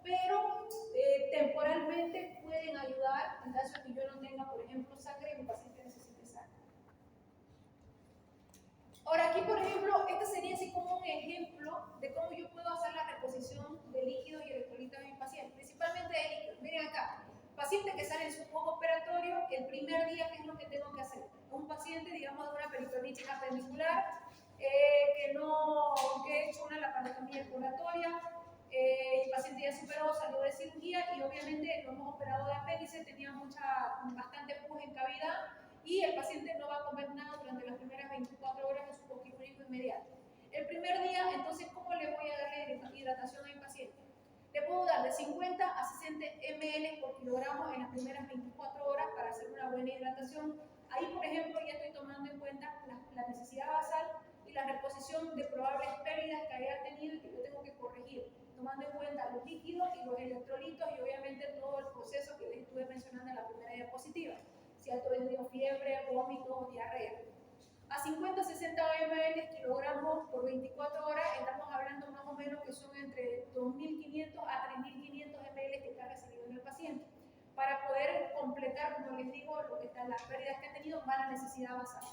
pero temporalmente pueden ayudar en caso de que yo no tenga, por ejemplo, sangre y mi paciente necesite sangre. Ahora, aquí, por ejemplo, este sería así como un ejemplo de cómo yo puedo hacer la reposición de líquidos y electrolitos de mi paciente, principalmente de líquidos. Miren acá, paciente que sale en su postoperatorio, el primer día, ¿qué es lo que tengo que hacer? Un paciente, digamos, de una peritonitis apendicular, que he hecho una laparotomía expiratoria, el paciente ya superó, salió de cirugía y obviamente lo hemos operado de apéndice, tenía bastante pus en cavidad y el paciente no va a comer nada durante las primeras 24 horas de su poquifónico inmediato. El primer día, entonces, ¿cómo le voy a darle hidratación al paciente? Le puedo dar de 50 a 60 ml por kilogramo en las primeras 24 horas para hacer una buena hidratación. Ahí, por ejemplo, ya estoy tomando en cuenta la necesidad basal y la reposición de probables pérdidas que haya tenido y que yo tengo que corregir, tomando en cuenta los líquidos y los electrolitos y obviamente todo el proceso que les estuve mencionando en la primera diapositiva. si ha tenido fiebre, vómitos, diarrea. A 50-60 ml kilogramos por 24 horas, estamos hablando más o menos que son entre 2.500 a 3.500 ml que está recibiendo el paciente. Para poder completar, como les digo, lo que están las pérdidas que ha tenido, va a la necesidad basal.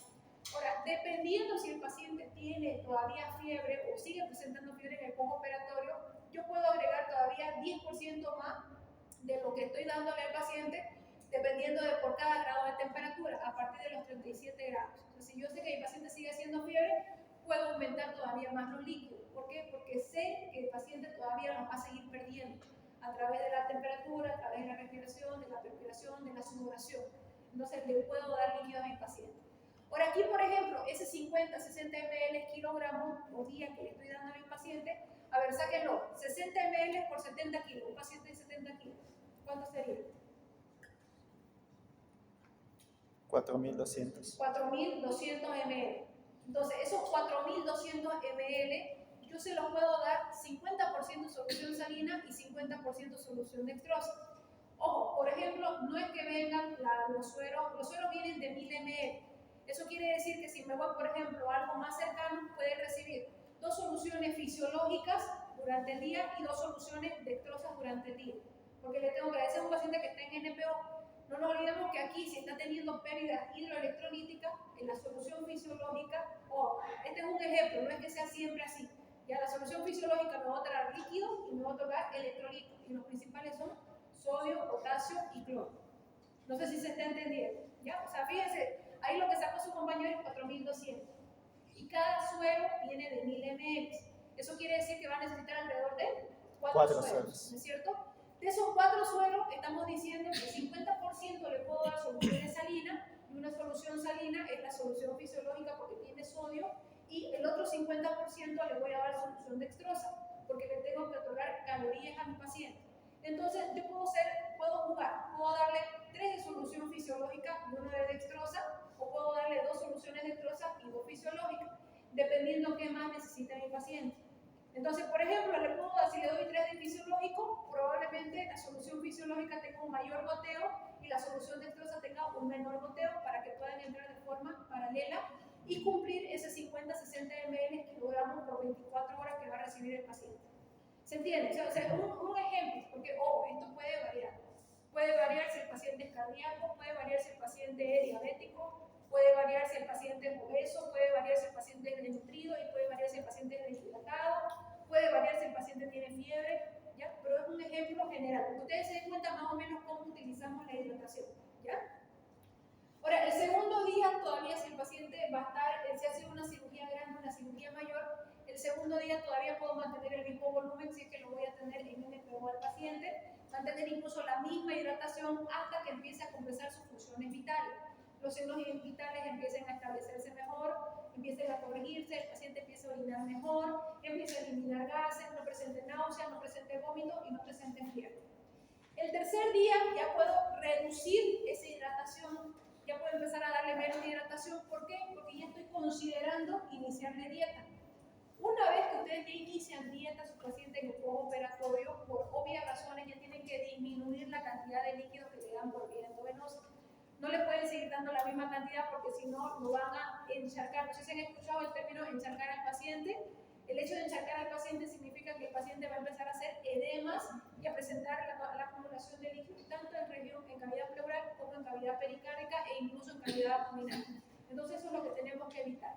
Ahora, dependiendo si el paciente tiene todavía fiebre o sigue presentando fiebre en el postoperatorio, yo puedo agregar todavía 10% más de lo que estoy dándole al paciente, dependiendo de por cada grado de temperatura, a partir de los 37 grados. Entonces, si yo sé que mi paciente sigue haciendo fiebre, puedo aumentar todavía más los líquidos. ¿Por qué? Porque sé que el paciente todavía los va a seguir perdiendo a través de la temperatura, a través de la respiración, de la perspiración, de la sudoración. Entonces, le puedo dar líquido a mi paciente. Ahora, aquí, por ejemplo, ese 50-60 ml kilogramos por día que le estoy dando a mi paciente, a ver, sáquenlo, 60 ml por 70 kilos, un paciente de 70 kilos, ¿cuánto sería? 4.200. 4.200 ml. Entonces, esos 4.200 ml, yo se los puedo dar 50% solución salina y 50% solución dextrosa. Ojo, por ejemplo, no es que vengan los sueros vienen de 1.000 ml. Eso quiere decir que si me voy, por ejemplo, a algo más cercano, puede recibir 2 soluciones fisiológicas durante el día y 2 soluciones dextrosas durante el día. Porque le tengo que decir a un paciente que está en NPO, no nos olvidemos que aquí, si está teniendo pérdidas hidroelectrolíticas, en la solución fisiológica, este es un ejemplo, no es que sea siempre así. Ya la solución fisiológica me va a traer líquido y me va a otorgar electrolitos. Y los principales son sodio, potasio y cloro. No sé si se está entendiendo. ¿Ya? O sea, fíjense, ahí lo que sacó su compañero es 4.200. Y cada suero viene de 1.000 ml. Eso quiere decir que va a necesitar alrededor de 4 sueros. ¿No es cierto? De esos 4 sueros, estamos diciendo que 50% le puedo dar soluciones salinas, y una solución salina es la solución fisiológica porque tiene sodio, y el otro 50% le voy a dar solución dextrosa, porque le tengo que otorgar calorías a mi paciente. Entonces, yo puedo jugar, puedo darle 3 de solución fisiológica y 1 de dextrosa, o puedo darle 2 soluciones dextrosas y 2 fisiológicas, dependiendo qué más necesita mi paciente. Entonces, por ejemplo, si le doy 3 de fisiológico, probablemente la solución fisiológica tenga un mayor goteo y la solución dextrosa tenga un menor goteo para que puedan entrar de forma paralela y cumplir ese 50-60 ml kilogramos por 24 horas que va a recibir el paciente. ¿Se entiende? O sea, un ejemplo, porque esto puede variar. Puede variar si el paciente es cardíaco, puede variar si el paciente es diabético, puede variar si el paciente es obeso, puede variar si el paciente es desnutrido y puede variar si el paciente es deshidratado, puede variar si el paciente tiene fiebre, ¿ya? Pero es un ejemplo general, porque ustedes se den cuenta más o menos cómo utilizamos la hidratación, ¿ya? Ahora, el segundo día todavía si el paciente va a estar, si ha sido una cirugía grande, una cirugía mayor, el segundo día todavía puedo mantener el mismo volumen si es que lo voy a tener en NPO al paciente, mantener incluso la misma hidratación hasta que empiece a compensar sus funciones vitales. Los signos vitales empiecen a establecerse mejor, empiecen a corregirse, el paciente empieza a orinar mejor, empieza a eliminar gases, no presente náuseas, no presente vómito y no presente fiebre. El tercer día ya puedo reducir esa hidratación, ya puedo empezar a darle menos hidratación. ¿Por qué? Porque ya estoy considerando iniciarle dieta. Una vez que ustedes ya inician dieta a su paciente en el postoperatorio, por obvias razones ya tienen que disminuir la cantidad de líquidos que le dan por vía endovenosa. No le pueden seguir dando la misma cantidad porque si no lo van a encharcar. No sé si han escuchado el término encharcar al paciente. El hecho de encharcar al paciente significa que el paciente va a empezar a hacer edemas y a presentar la acumulación de líquidos tanto en cavidad pleural como en cavidad pericárdica e incluso en cavidad abdominal. Entonces eso es lo que tenemos que evitar.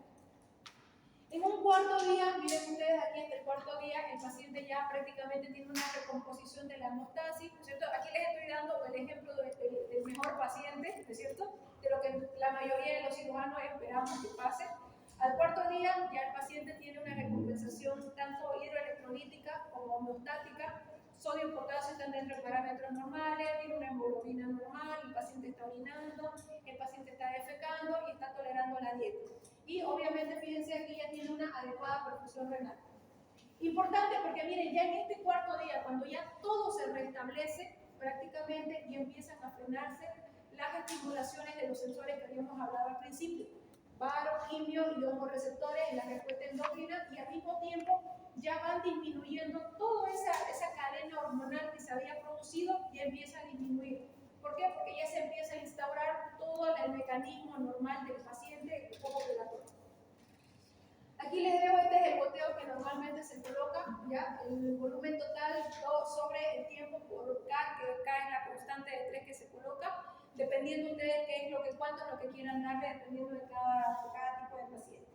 En un cuarto día, miren ustedes aquí en el cuarto día, el paciente ya prácticamente tiene una recomposición de la hemostasis, ¿no es cierto? Aquí les estoy dando el ejemplo del mejor paciente, ¿no es cierto? De lo que la mayoría de los cirujanos esperamos que pase. Al cuarto día ya el paciente tiene una recompensación tanto hidroelectrolítica como homeostática, sodio y potasio están dentro de parámetros normales, tiene una hemoglobina normal, el paciente está orinando, el paciente está defecando y está tolerando la dieta. Y obviamente, fíjense, aquí ya tiene una adecuada perfusión renal. Importante porque miren, ya en este cuarto día, cuando ya todo se restablece, prácticamente ya empiezan a frenarse las estimulaciones de los sensores que habíamos hablado al principio. Varo, quimio y hormoreceptores en la respuesta endócrina, y al mismo tiempo ya van disminuyendo toda esa cadena hormonal que se había producido, ya empieza a disminuir. ¿Por qué? Porque ya se empieza a instaurar toda mecanismo normal del paciente postoperatorio. Aquí les dejo, este es el goteo que normalmente se coloca, ¿ya? El volumen total sobre el tiempo por K, que K es la constante de 3 que se coloca, dependiendo ustedes qué es lo que, cuánto es lo que quieran darle, dependiendo de cada tipo de paciente.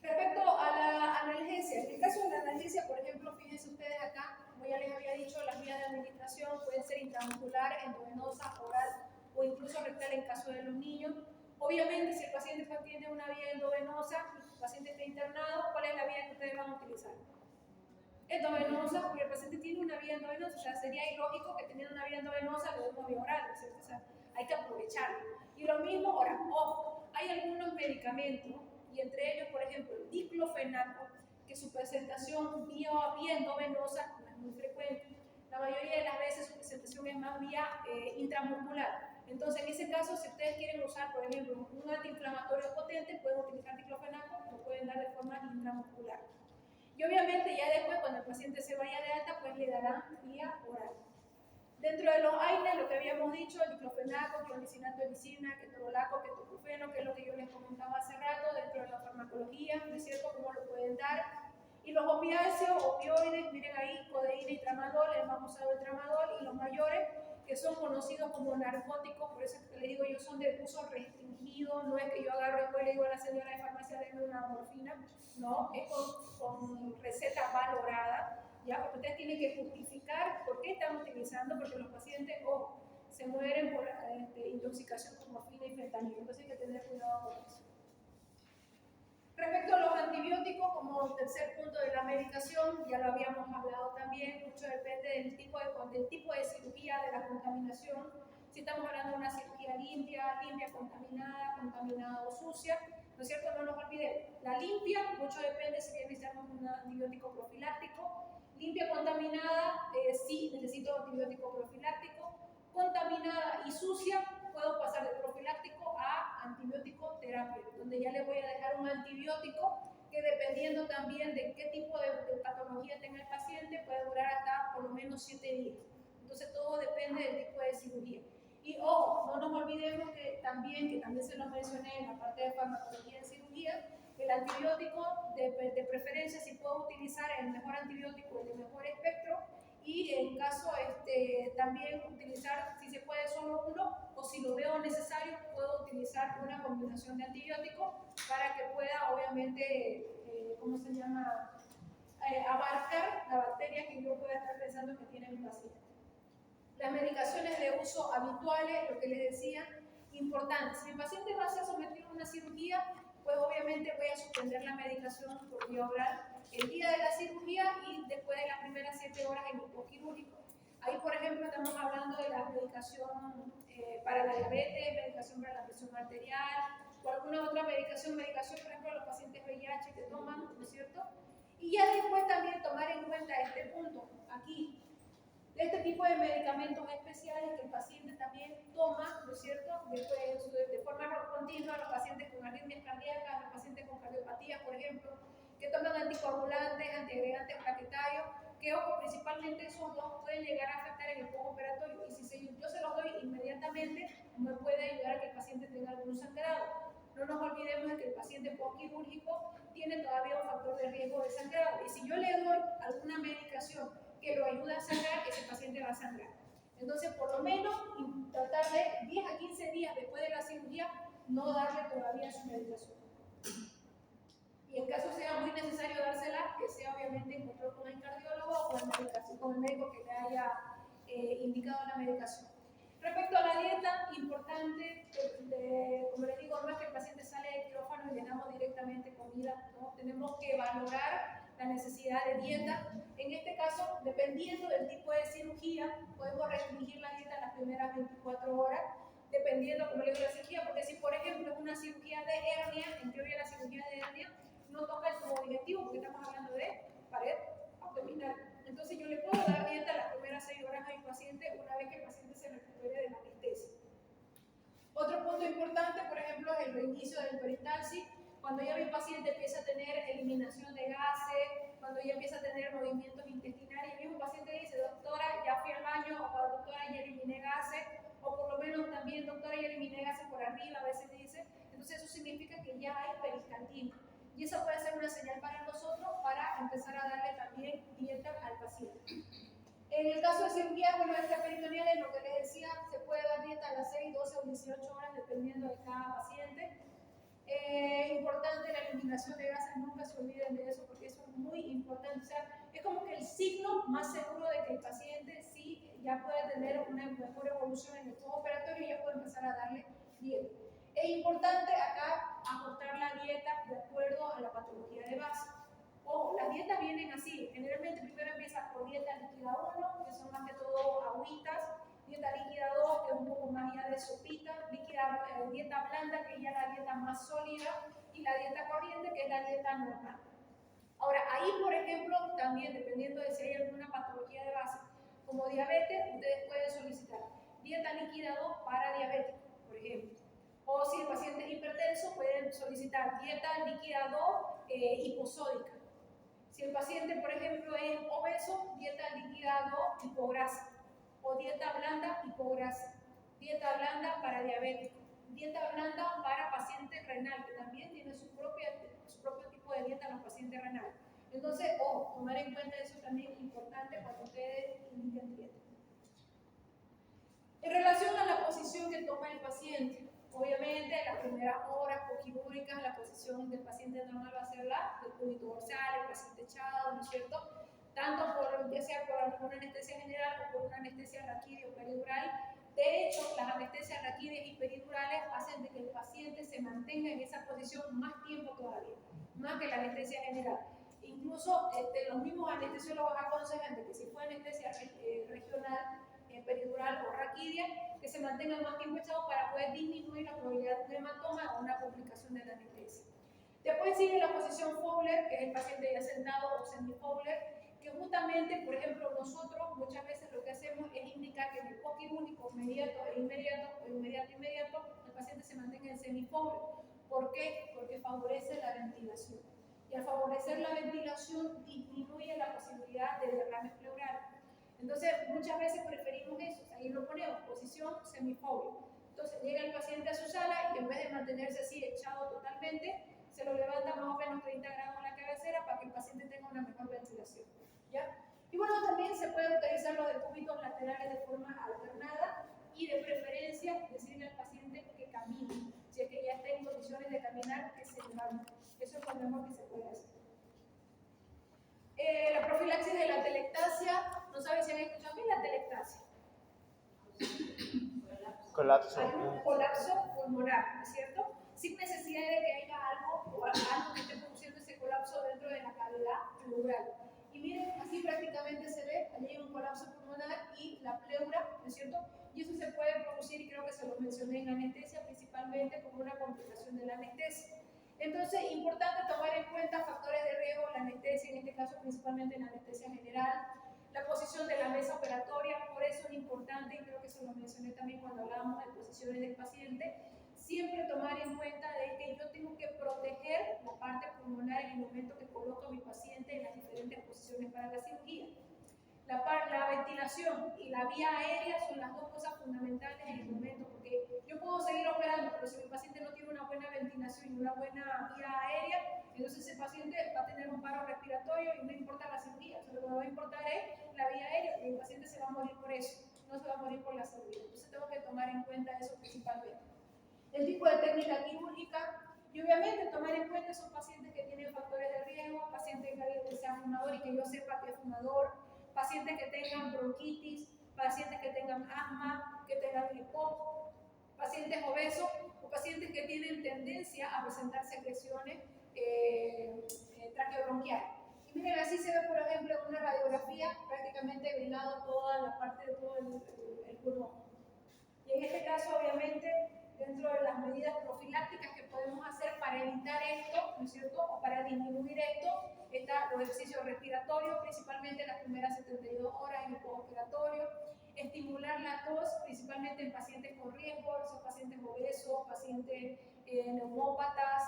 Respecto a la analgesia, en el caso de la analgesia, por ejemplo, fíjense ustedes acá, como ya les había dicho, las vías de administración pueden ser intramuscular, endovenosa, oral o incluso rectal en caso de los niños. Obviamente, si el paciente tiene una vía endovenosa, el paciente está internado, ¿cuál es la vía que ustedes van a utilizar? Endovenosa, porque el paciente tiene una vía endovenosa, o sea, sería ilógico que teniendo una vía endovenosa le demos vía oral, ¿cierto? O sea, hay que aprovecharlo. Y lo mismo, ahora, ojo, hay algunos medicamentos, y entre ellos, por ejemplo, el diclofenaco, que su presentación vía endovenosa no es muy frecuente. La mayoría de las veces su presentación es más vía intramuscular. Entonces, en ese caso, si ustedes quieren usar, por ejemplo, un antiinflamatorio potente, pueden utilizar diclofenaco, lo pueden dar de forma intramuscular. Y obviamente ya después, cuando el paciente se vaya de alta, pues le darán vía oral. Dentro de los AINES, lo que habíamos dicho, el diclofenaco, clonidinato de lisina, ketorolaco, ketoprofeno, que es lo que yo les comentaba hace rato, dentro de la farmacología, ¿no es cierto?, cómo lo pueden dar. Y los opiáceos, opioides, miren ahí, codeína y tramadol, el más usado el tramadol, y los mayores, que son conocidos como narcóticos, por eso es que les digo yo, son de uso restringido, no es que yo agarro y voy y le digo a la señora de farmacia, denme una morfina, no, es con receta valorada, ya, porque ustedes tienen que justificar por qué están utilizando, porque los pacientes, se mueren por intoxicación con morfina y fentanilo, entonces hay que tener cuidado con eso. Respecto a los antibióticos, como tercer punto de la medicación, ya lo habíamos hablado también, mucho depende del tipo de cirugía, de la contaminación. Si estamos hablando de una cirugía limpia, contaminada o sucia, ¿no es cierto? No nos olvidemos. La limpia, mucho depende si necesitamos un antibiótico profiláctico. Limpia, contaminada, sí necesito antibiótico profiláctico. Contaminada y sucia, puedo pasar de profiláctico a antibiótico terapia, donde ya le voy a dejar un antibiótico que dependiendo también de qué tipo de patología tenga el paciente, puede durar hasta por lo menos 7 días. Entonces todo depende del tipo de cirugía. Y no nos olvidemos que también se lo mencioné en la parte de farmacología en cirugía, el antibiótico de preferencia si puedo utilizar el mejor antibiótico, el de mejor espectro, y en caso también utilizar, si se puede, solo uno, o si lo veo necesario, puedo utilizar una combinación de antibióticos para que pueda, obviamente, abarcar la bacteria que yo pueda estar pensando que tiene mi paciente. Las medicaciones de uso habituales, lo que les decía, importante. Si mi paciente va a ser sometido a una cirugía, pues obviamente voy a suspender la medicación por vía oral el día de la cirugía y después de las primeras 7 horas en el postquirúrgico. Ahí, por ejemplo, estamos hablando de la medicación para la diabetes, medicación para la presión arterial o alguna otra medicación, por ejemplo, a los pacientes VIH que toman, ¿no es cierto? Y ya después también tomar en cuenta este punto, aquí, este tipo de medicamentos especiales que el paciente también toma, ¿no es cierto?, de forma continua, los pacientes con arritmias cardíacas, los pacientes con cardiopatía, por ejemplo, que toman anticoagulantes, antiagregantes plaquetarios, que, principalmente esos dos pueden llegar a afectar en el postoperatorio, y si yo se los doy inmediatamente, me puede ayudar a que el paciente tenga algún sangrado. No nos olvidemos de que el paciente postquirúrgico tiene todavía un factor de riesgo de sangrado, y si yo le doy alguna medicación que lo ayuda a sangrar, ese paciente va a sangrar. Entonces, por lo menos, tratar de 10 a 15 días después de la cirugía, no darle todavía su medicación. Y en caso sea muy necesario dársela, que sea obviamente en control con el cardiólogo o con el médico que le haya indicado la medicación. Respecto a la dieta, importante, como les digo, no es que el paciente sale del quirófano y le damos directamente comida, ¿no? Tenemos que valorar la necesidad de dieta. En este caso, dependiendo del tipo de cirugía, podemos restringir la dieta las primeras 24 horas, dependiendo, como le digo, la cirugía, porque si por ejemplo es una cirugía de hernia, en teoría la cirugía de hernia no toca el tubo digestivo, porque estamos hablando de pared abdominal. Entonces yo le puedo dar dieta las primeras 6 horas a mi paciente una vez que el paciente se recupere de la anestesia. Otro punto importante, por ejemplo, es el reinicio del peristalsis. Cuando ya mi paciente empieza a tener eliminación de gases, cuando ya empieza a tener movimientos intestinales, y mi paciente dice, doctora, ya fui al baño, o doctora, ya eliminé gases, o por lo menos también, doctora, ya eliminé gases arriba, a veces dice, entonces eso significa que ya hay peristaltismo. Y esa puede ser una señal para nosotros para empezar a darle también dieta al paciente. En el caso de cirugía, bueno, extraperitoneal, lo que les decía, se puede dar dieta a las 6, 12 o 18 horas dependiendo de cada paciente. Importante la eliminación de gases, nunca se olviden de eso porque eso es muy importante. O sea, es como que el signo más seguro de que el paciente sí ya puede tener una mejor evolución en el postoperatorio y ya puede empezar a darle dieta. Es importante acá ajustar la dieta de acuerdo a la patología de base. Ojo, las dietas vienen así. Generalmente primero empiezas por dieta líquida 1, que son más que todo agüitas. Dieta líquida 2, que es un poco más ya de sopita. Dieta blanda, que es ya la dieta más sólida. Y la dieta corriente, que es la dieta normal. Ahora, ahí, por ejemplo, también dependiendo de si hay alguna patología de base, como diabetes, ustedes pueden solicitar dieta líquida 2 para diabéticos, por ejemplo. O si el paciente es hipertenso, pueden solicitar dieta líquida 2 hiposódica. Si el paciente, por ejemplo, es obeso, dieta líquida 2 hipograsa. O dieta blanda hipograsa. Dieta blanda para diabéticos. Dieta blanda para paciente renal, que también tiene su propio tipo de dieta en los pacientes renales. Entonces, tomar en cuenta eso también es importante cuando ustedes indiquen dieta. En relación a la posición que toma el paciente, obviamente las primeras horas poquirúrgicas, la posición del paciente normal va a ser la del cúbito dorsal, el paciente echado, ¿no es cierto? Tanto ya sea por alguna anestesia general o por una anestesia raquídea o peridural. De hecho, las anestesias raquídeas y peridurales hacen de que el paciente se mantenga en esa posición más tiempo todavía, más que la anestesia general. Incluso los mismos anestesiólogos aconsejan de que si fue anestesia regional, peridural o raquídea, que se mantenga más tiempo echado para poder disminuir la probabilidad de un hematoma o una complicación de la anestesia. Después sigue la posición Fowler, que es el paciente ya sentado o semi-Fowler, que justamente, por ejemplo, nosotros muchas veces lo que hacemos es indicar que en el postquirúrgico inmediato e inmediato o inmediato, el paciente se mantenga en semi-Fowler. ¿Por qué? Porque favorece la ventilación. Y al favorecer la ventilación disminuye la posibilidad de derrame pleural. Entonces, muchas veces preferimos eso, o sea, ahí lo ponemos, posición semi-Fowler. Entonces, llega el paciente a su sala y en vez de mantenerse así echado totalmente, se lo levanta más o menos 30 grados en la cabecera para que el paciente tenga una mejor ventilación. ¿Ya? Y bueno, también se puede utilizar los decúbitos laterales de forma alternada y de preferencia decirle al paciente que camine. Si es que ya está en condiciones de caminar, que se levante. Eso es lo mejor que se puede hacer. La profilaxis de la telectasia, no saben si han escuchado bien la telectasia. Colapso. Hay un colapso pulmonar, ¿no es cierto? Sin necesidad de que haya algo que esté produciendo ese colapso dentro de la cavidad pleural. Y miren, así prácticamente se ve, allí hay un colapso pulmonar y la pleura, ¿no es cierto? Y eso se puede producir, y creo que se lo mencioné en anestesia, principalmente como una complicación de la anestesia. Entonces, importante tomar en cuenta factores de riesgo, la anestesia, en este caso principalmente la anestesia general, la posición de la mesa operatoria, por eso es importante, y creo que se lo mencioné también cuando hablábamos de posiciones del paciente, siempre tomar en cuenta de que yo tengo que proteger la parte pulmonar en el momento que coloco a mi paciente en las diferentes posiciones para la cirugía. La ventilación y la vía aérea son las dos cosas fundamentales en el momento, porque yo puedo seguir operando, pero si mi paciente no tiene una buena ventilación y una buena vía aérea, entonces ese paciente va a tener un paro respiratorio y no importa la cirugía, lo que me va a importar es la vía aérea, y el paciente se va a morir por eso, no se va a morir por la cirugía. Entonces tengo que tomar en cuenta eso principalmente. El tipo de técnica quirúrgica, y obviamente tomar en cuenta esos pacientes que tienen factores de riesgo, pacientes que sea fumador y que yo sepa que es fumador, pacientes que tengan bronquitis, pacientes que tengan asma, que tengan hipo, pacientes obesos o pacientes que tienen tendencia a presentar secreciones traqueobronquiales. Y miren, así se ve, por ejemplo, en una radiografía prácticamente velado toda la parte de todo el pulmón. Y en este caso, obviamente, dentro de las medidas profilácticas que podemos hacer para evitar esto, ¿no es cierto?, o para disminuir esto, están los ejercicios respiratorios, principalmente las primeras 72 horas en el postoperatorio, estimular la tos, principalmente en pacientes con riesgo, esos pacientes obesos, pacientes neumópatas,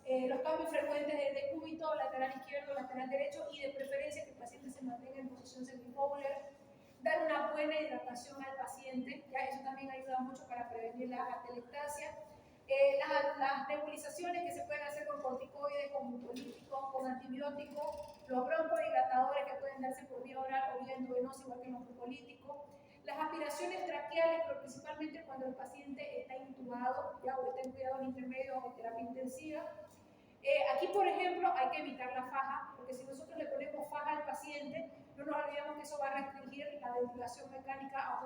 los cambios frecuentes de decúbito, lateral izquierdo, lateral derecho, y de preferencia que el paciente se mantenga en posición semi-Fowler, dar una buena hidratación al paciente, ya eso también ayuda mucho para prevenir la atelectasia. Las nebulizaciones que se pueden hacer con corticoides, con mucolíticos, con antibióticos, los broncodilatadores que pueden darse por vía oral o vía endovenosa, igual que los mucolíticos, las aspiraciones traqueales, pero principalmente cuando el paciente está intubado, ya, o está en cuidados intermedios o terapia intensiva. Aquí, por ejemplo, hay que evitar la faja, porque si nosotros le ponemos faja al paciente, no nos olvidemos que eso va a restringir la ventilación mecánica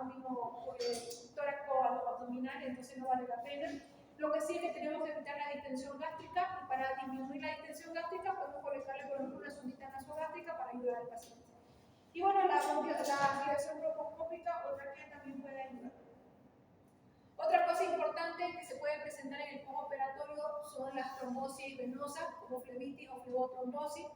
tóraco-abdominal, entonces no vale la pena. Lo que sí es que tenemos que evitar la distensión gástrica, y para disminuir la distensión gástrica podemos colocarle, por ejemplo, una sondita nasogástrica para ayudar al paciente. Y bueno, la aspiración broncoescópica, otra que también puede ayudar. Otra cosa importante que se puede presentar en el postoperatorio son las trombosis venosas, como flebitis o flebotrombosis,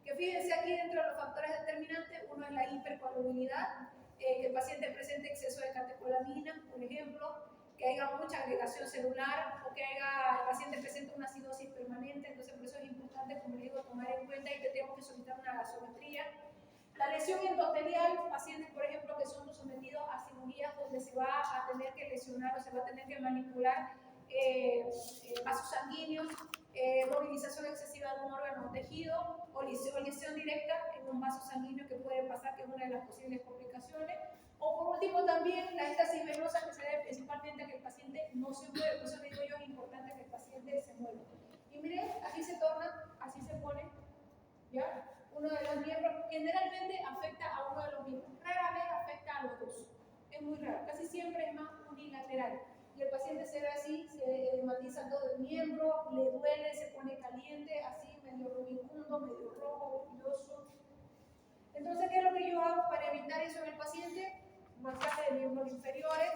que fíjense aquí dentro de los factores determinantes, uno es la hipercoagulabilidad, que el paciente presente exceso de catecolamina, por ejemplo, que haya mucha agregación celular o que el paciente presente una acidosis permanente, entonces por eso es importante, como les digo, tomar en cuenta y que tenemos que solicitar una gasometría. La lesión endotelial, pacientes, por ejemplo, que son sometidos a cirugías donde se va a tener que lesionar o se va a tener que manipular vasos sanguíneos, movilización excesiva de un órgano o tejido, o lesión directa en un vaso sanguíneo que puede pasar, que es una de las posibles complicaciones. O por último también la éstasis venosa, que se debe principalmente a que el paciente no se mueve. Por eso digo yo, es importante que el paciente se mueva. Y miren, así se torna, así se pone, ¿ya? Uno de los miembros, generalmente afecta a uno de los miembros, rara vez afecta a los dos, es muy raro, casi siempre es más unilateral, y el paciente se ve así, se edematiza todo el miembro, le duele, se pone caliente, así medio rubicundo, medio rojo, brilloso. Entonces, ¿qué es lo que yo hago para evitar eso en el paciente? Masaje de miembros inferiores,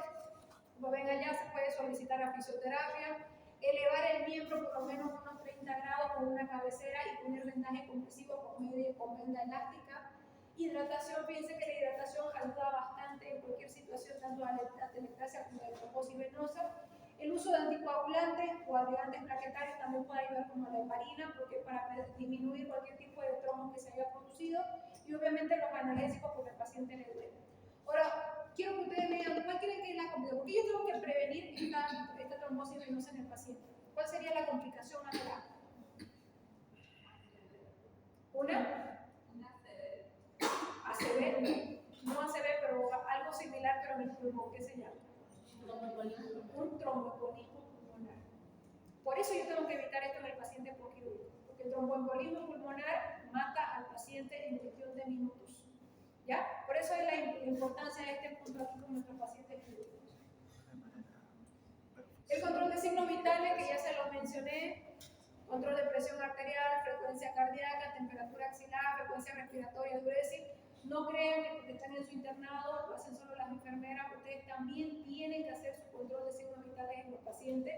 como ven allá se puede solicitar a fisioterapia, elevar el miembro por lo menos unos 30 grados con una cabecera y poner vendaje compresivo con media y con venda elástica. Hidratación, fíjense que la hidratación ayuda bastante en cualquier situación, tanto a la atelectasia como a la trombosis venosa. El uso de anticoagulantes o agregantes plaquetarios también puede ayudar como la heparina, porque para disminuir cualquier tipo de trombo que se haya producido, y obviamente los analgésicos porque el paciente le duele. Ahora, quiero que ustedes vean cuál creen que es la complicación, porque yo tengo que prevenir esta trombosis venosa en el paciente. ¿Cuál sería la complicación más grave? ¿Una? ACV, no ACV, pero algo similar, pero en el pulmón, ¿qué se llama? Un tromboembolismo pulmonar. Por eso yo tengo que evitar esto en el paciente poquirúrgico, porque el tromboembolismo pulmonar mata al paciente en cuestión de minutos. ¿Ya? Por eso es la importancia de este punto aquí con nuestros pacientes quirúrgicos. El control de signos vitales, que ya se los mencioné, control de presión arterial, frecuencia cardíaca, temperatura axilar, frecuencia respiratoria, diuresis. No crean que porque están en su internado, lo hacen solo las enfermeras, ustedes también tienen que hacer su control de signos vitales en los pacientes,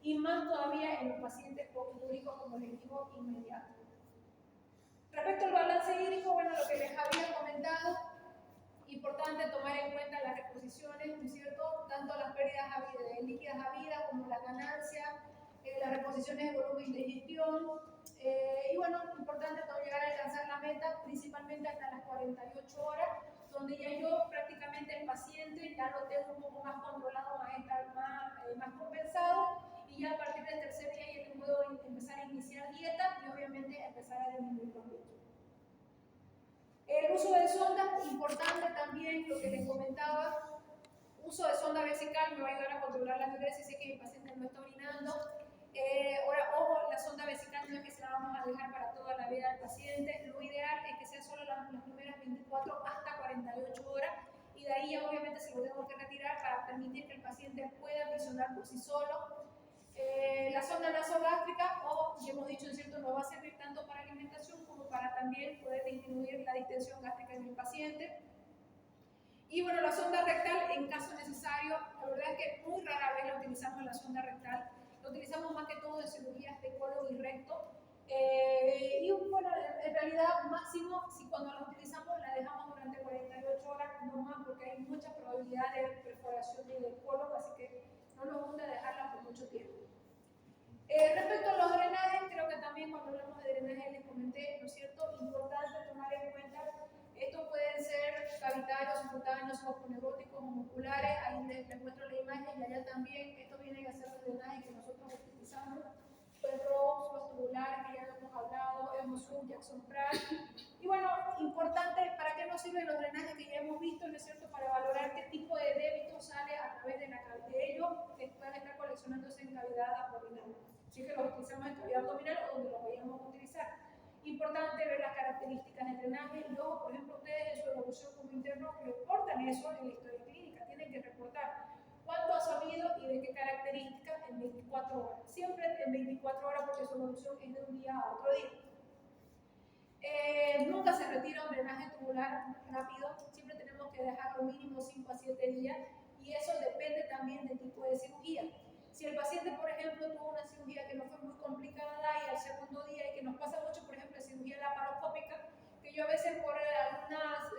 y más todavía en los pacientes poquirúrgicos, como les digo, inmediato. Respecto al balance hídrico, bueno, lo que les había comentado, importante tomar en cuenta las reposiciones, ¿no es cierto? Tanto las pérdidas líquidas habidas como las ganancias, las reposiciones de volumen de digestión, y bueno, importante llegar a alcanzar la meta, principalmente hasta las 48 horas, donde ya yo prácticamente el paciente ya lo tengo un poco más controlado, más compensado, y ya a partir del tercer día ya le puedo empezar a iniciar dieta y obviamente empezar a disminuir los líquidos. El uso de sondas, importante también, lo que les comentaba, uso de sonda vesical me va a ayudar a controlar la diuresis, sé que mi paciente no está orinando. Ahora, ojo, la sonda vesical no es que se la vamos a dejar para toda la vida del paciente, lo ideal es que sea solo las primeras 24 hasta 48 horas, y de ahí ya obviamente se lo tenemos que retirar para permitir que el paciente pueda visionar por sí solo. La sonda nasogástrica, ya hemos dicho, en cierto, no va a servir tanto para alimentación como para también poder disminuir la distensión gástrica en el paciente. Y bueno, la sonda rectal, en caso necesario, la verdad es que muy rara vez la utilizamos la sonda rectal, la utilizamos más que todo en cirugías de colon y recto. Y bueno, en realidad, máximo, si cuando la utilizamos la dejamos durante 48 horas, no más, porque hay mucha probabilidad de perforación del colon, así que no nos gusta dejarla por mucho tiempo. Respecto a los drenajes, creo que también cuando hablamos de drenaje les comenté, ¿no es cierto? Importante tomar en cuenta, estos pueden ser cavitarios, subcutáneos, subponegóticos o musculares, ahí les muestro la imagen, y allá también, estos vienen a ser los drenajes que nosotros Jackson Pratt. Y bueno, importante, ¿para qué nos sirven los drenajes que ya hemos visto? ¿No es cierto? Para valorar qué tipo de débito sale a través de ellos, que pueden estar coleccionándose en cavidad abdominal. Si es que los utilizamos en cavidad abdominal o donde los vayamos a utilizar. Importante ver las características del drenaje y luego, por ejemplo, ustedes en su evolución como interno reportan eso en la historia clínica, tienen que reportar cuánto ha subido y de qué características en 24 horas. Siempre en 24 horas porque su evolución es de un día a otro día. Nunca se retira un drenaje tubular rápido, siempre tenemos que dejarlo mínimo 5 a 7 días y eso depende también del tipo de cirugía. Si el paciente, por ejemplo, tuvo una cirugía que no fue muy complicada y al segundo día, y que nos pasa mucho, por ejemplo, en cirugía laparoscópica, que yo a veces por algunas,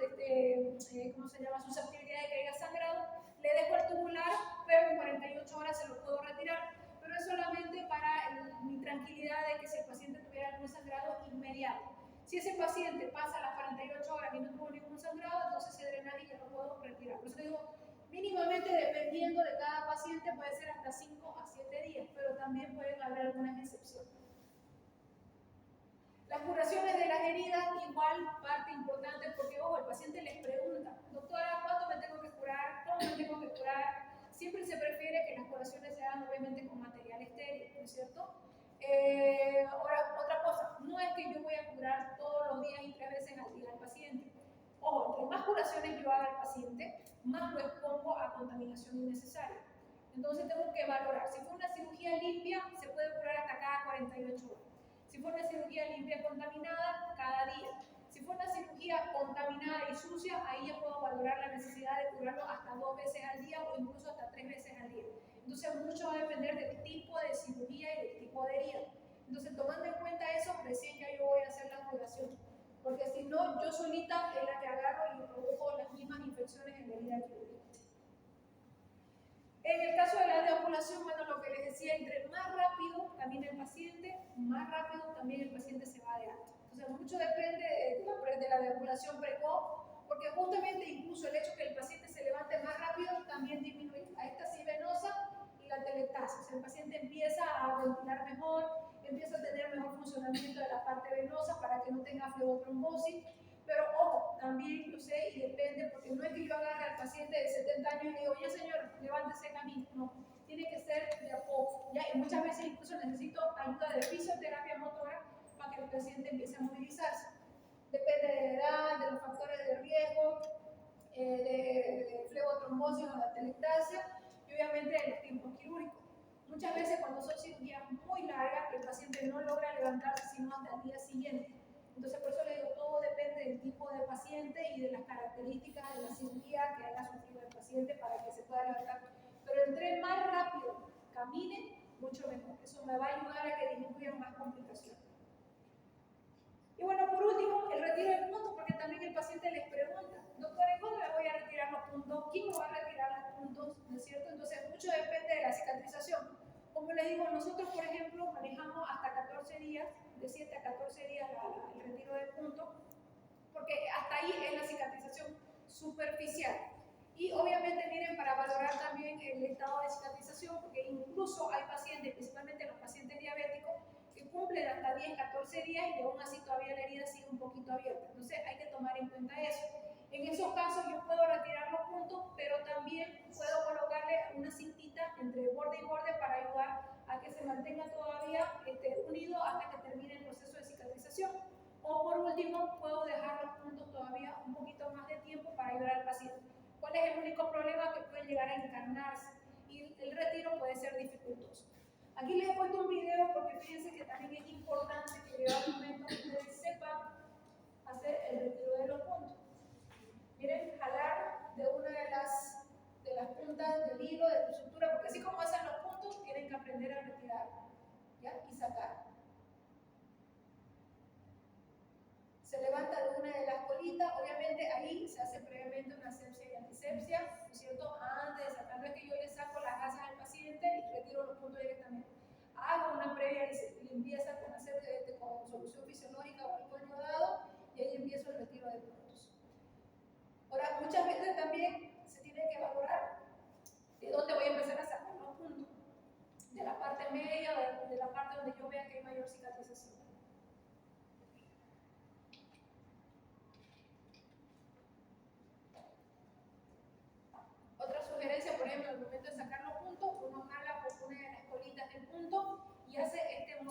¿cómo se llama?, susceptibilidad de que haya sangrado, le dejo el tubular, pero en 48 horas se lo puedo retirar, pero es solamente para mi tranquilidad de que si el paciente tuviera algún sangrado inmediato. Si ese paciente pasa las 48 horas y no tuvo ningún sangrado, entonces ese drenaje ya lo puedo retirar. Por eso digo, mínimamente dependiendo de cada paciente puede ser hasta 5 a 7 días, pero también pueden haber algunas excepciones. Las curaciones de las heridas, igual parte importante porque, ojo, el paciente les pregunta, doctora, ¿cuánto me tengo que curar? ¿Cómo me tengo que curar? Siempre se prefiere que las curaciones se hagan obviamente con material estéril, ¿no es cierto? Ahora, otra cosa, no es que yo voy a curar todos los días y 3 veces al día al paciente. Ojo, entre más curaciones yo haga al paciente, más lo expongo a contaminación innecesaria. Entonces tengo que valorar. Si fue una cirugía limpia, se puede curar hasta cada 48 horas. Si fue una cirugía limpia contaminada, cada día. Si fue una cirugía contaminada y sucia, ahí ya puedo valorar la necesidad de curarlo hasta 2 veces al día o incluso hasta 3 veces al día. Entonces mucho va a depender del tipo de cirugía y del tipo de herida. Entonces tomando en cuenta eso, recién ya yo voy a hacer la curación. Porque si no, yo solita es la que agarro y provoco las mismas infecciones en la herida quirúrgica. En el caso de la deambulación, bueno, lo que les decía, entre más rápido camina el paciente, más rápido también el paciente se va de alta. Entonces, mucho depende de la deambulación precoz, porque justamente incluso el hecho que el paciente se levante más rápido también disminuye la éstasis venosa y la telectasis. El paciente empieza a ventilar mejor, empieza a tener mejor funcionamiento de la parte venosa para que no tenga flebotrombosis. Pero ojo, también yo sé y depende, porque no es que yo agarre al paciente de 70 años y le digo, oye señor, levántese, camine. No, tiene que ser de a poco. ¿Ya? Y muchas veces incluso necesito ayuda de fisioterapia motora para que el paciente empiece a movilizarse. Depende de la edad, de los factores de riesgo, de flebotrombosis o la telectasia y obviamente de los tiempos quirúrgicos. Muchas veces cuando son cirugías muy largas, el paciente no logra levantarse sino hasta el día siguiente. Entonces, por eso le digo, todo depende del tipo de paciente y de las características de la cirugía que haya sufrido el paciente para que se pueda levantar. Pero entre más rápido camine, mucho mejor. Eso me va a ayudar a que disminuyan más complicaciones. Y bueno, por último, el retiro de puntos, porque también el paciente les pregunta, doctor, ¿cuándo me voy a retirar los puntos? ¿Quién me va a retirar los puntos? ¿No es cierto? Entonces, mucho depende de la cicatrización. Como les digo, nosotros, por ejemplo, manejamos hasta 14 días, de 7 a 14 días el retiro de puntos, porque hasta ahí es la cicatrización superficial. Y obviamente, miren, para valorar también el estado de cicatrización, porque incluso hay pacientes, principalmente los pacientes diabéticos, que cumplen hasta 10, 14 días y aún así todavía la herida sigue un poquito abierta. Entonces hay que tomar en cuenta eso. En esos casos yo puedo retirar los puntos, pero también puedo colocarle una cintita entre borde y borde para ayudar a que se mantenga todavía unido hasta que termine el proceso de cicatrización. O por último, puedo dejar los puntos todavía un poquito más de tiempo para ayudar al paciente. ¿Cuál es el único problema? Que pueden llegar a encarnarse y el retiro puede ser dificultoso. Aquí les he puesto un video porque fíjense que también es importante que llegado el momento que ustedes sepan hacer el retiro de los puntos. Miren, jalar de una de las puntas del hilo de tu sutura, porque así como hacen los puntos, tienen que aprender a retirar, ¿ya? Y sacar. Se levanta de una de las colitas, obviamente ahí se hace previamente una asepsia y antisepsia, ¿no es cierto? Antes de sacar, no es que yo le saco las gasas al paciente y retiro los puntos directamente. Hago una previa limpieza con solución fisiológica o alcohol iodado y ahí empiezo el retiro de puntos. Ahora, muchas veces también se tiene que valorar de dónde voy a empezar a sacar los puntos. De la parte media, de la parte donde yo vea que hay mayor cicatrización.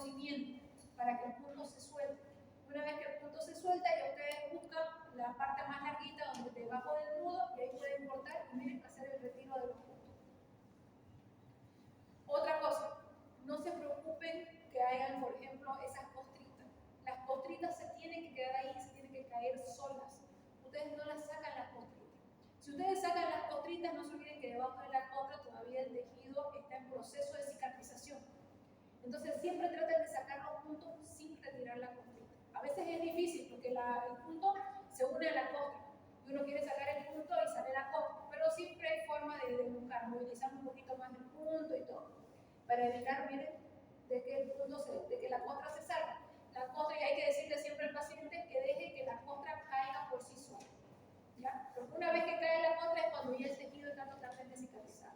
cocimiento para que el punto se suelte. Una vez que el punto se suelta, ya ustedes buscan la parte más larguita donde debajo del nudo y ahí pueden cortar y miren hacer el retiro de los puntos. Otra cosa, no se preocupen que hagan, por ejemplo, esas costritas. Las costritas se tienen que quedar ahí, se tienen que caer solas. Ustedes no las sacan las costritas. Si ustedes sacan las costritas, no se olviden que debajo de la costra todavía el tejido está en proceso de cicatrización. Entonces siempre traten de sacar los puntos sin retirar la costrita. A veces es difícil porque el punto se une a la costra y uno quiere sacar el punto y sale la costra, pero siempre hay forma de buscar, movilizar un poquito más el punto y todo, para evitar, miren, de que la costra se salga. La costra, y hay que decirle siempre al paciente que deje que la costra caiga por sí sola. ¿Ya? Porque una vez que cae la costra es cuando ya el tejido está totalmente cicatrizado.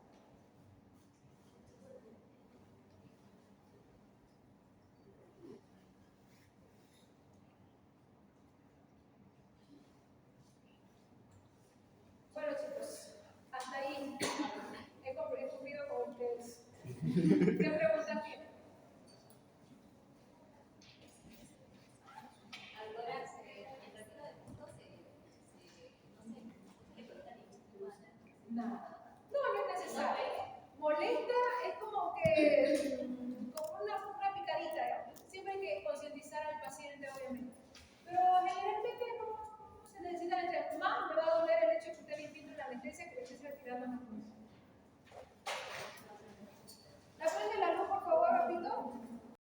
Bueno chicos, hasta ahí he cumplido con ustedes. ¿Qué preguntas tienen? Nada. No, no es necesario. Molesta es como que como una picadita, digamos. Siempre hay que concientizar al paciente, obviamente. Pero generalmente no se necesita anestesia. Más me va a doler el hecho de que usted le infiltre la anestesia que le esté retirando la anestesia.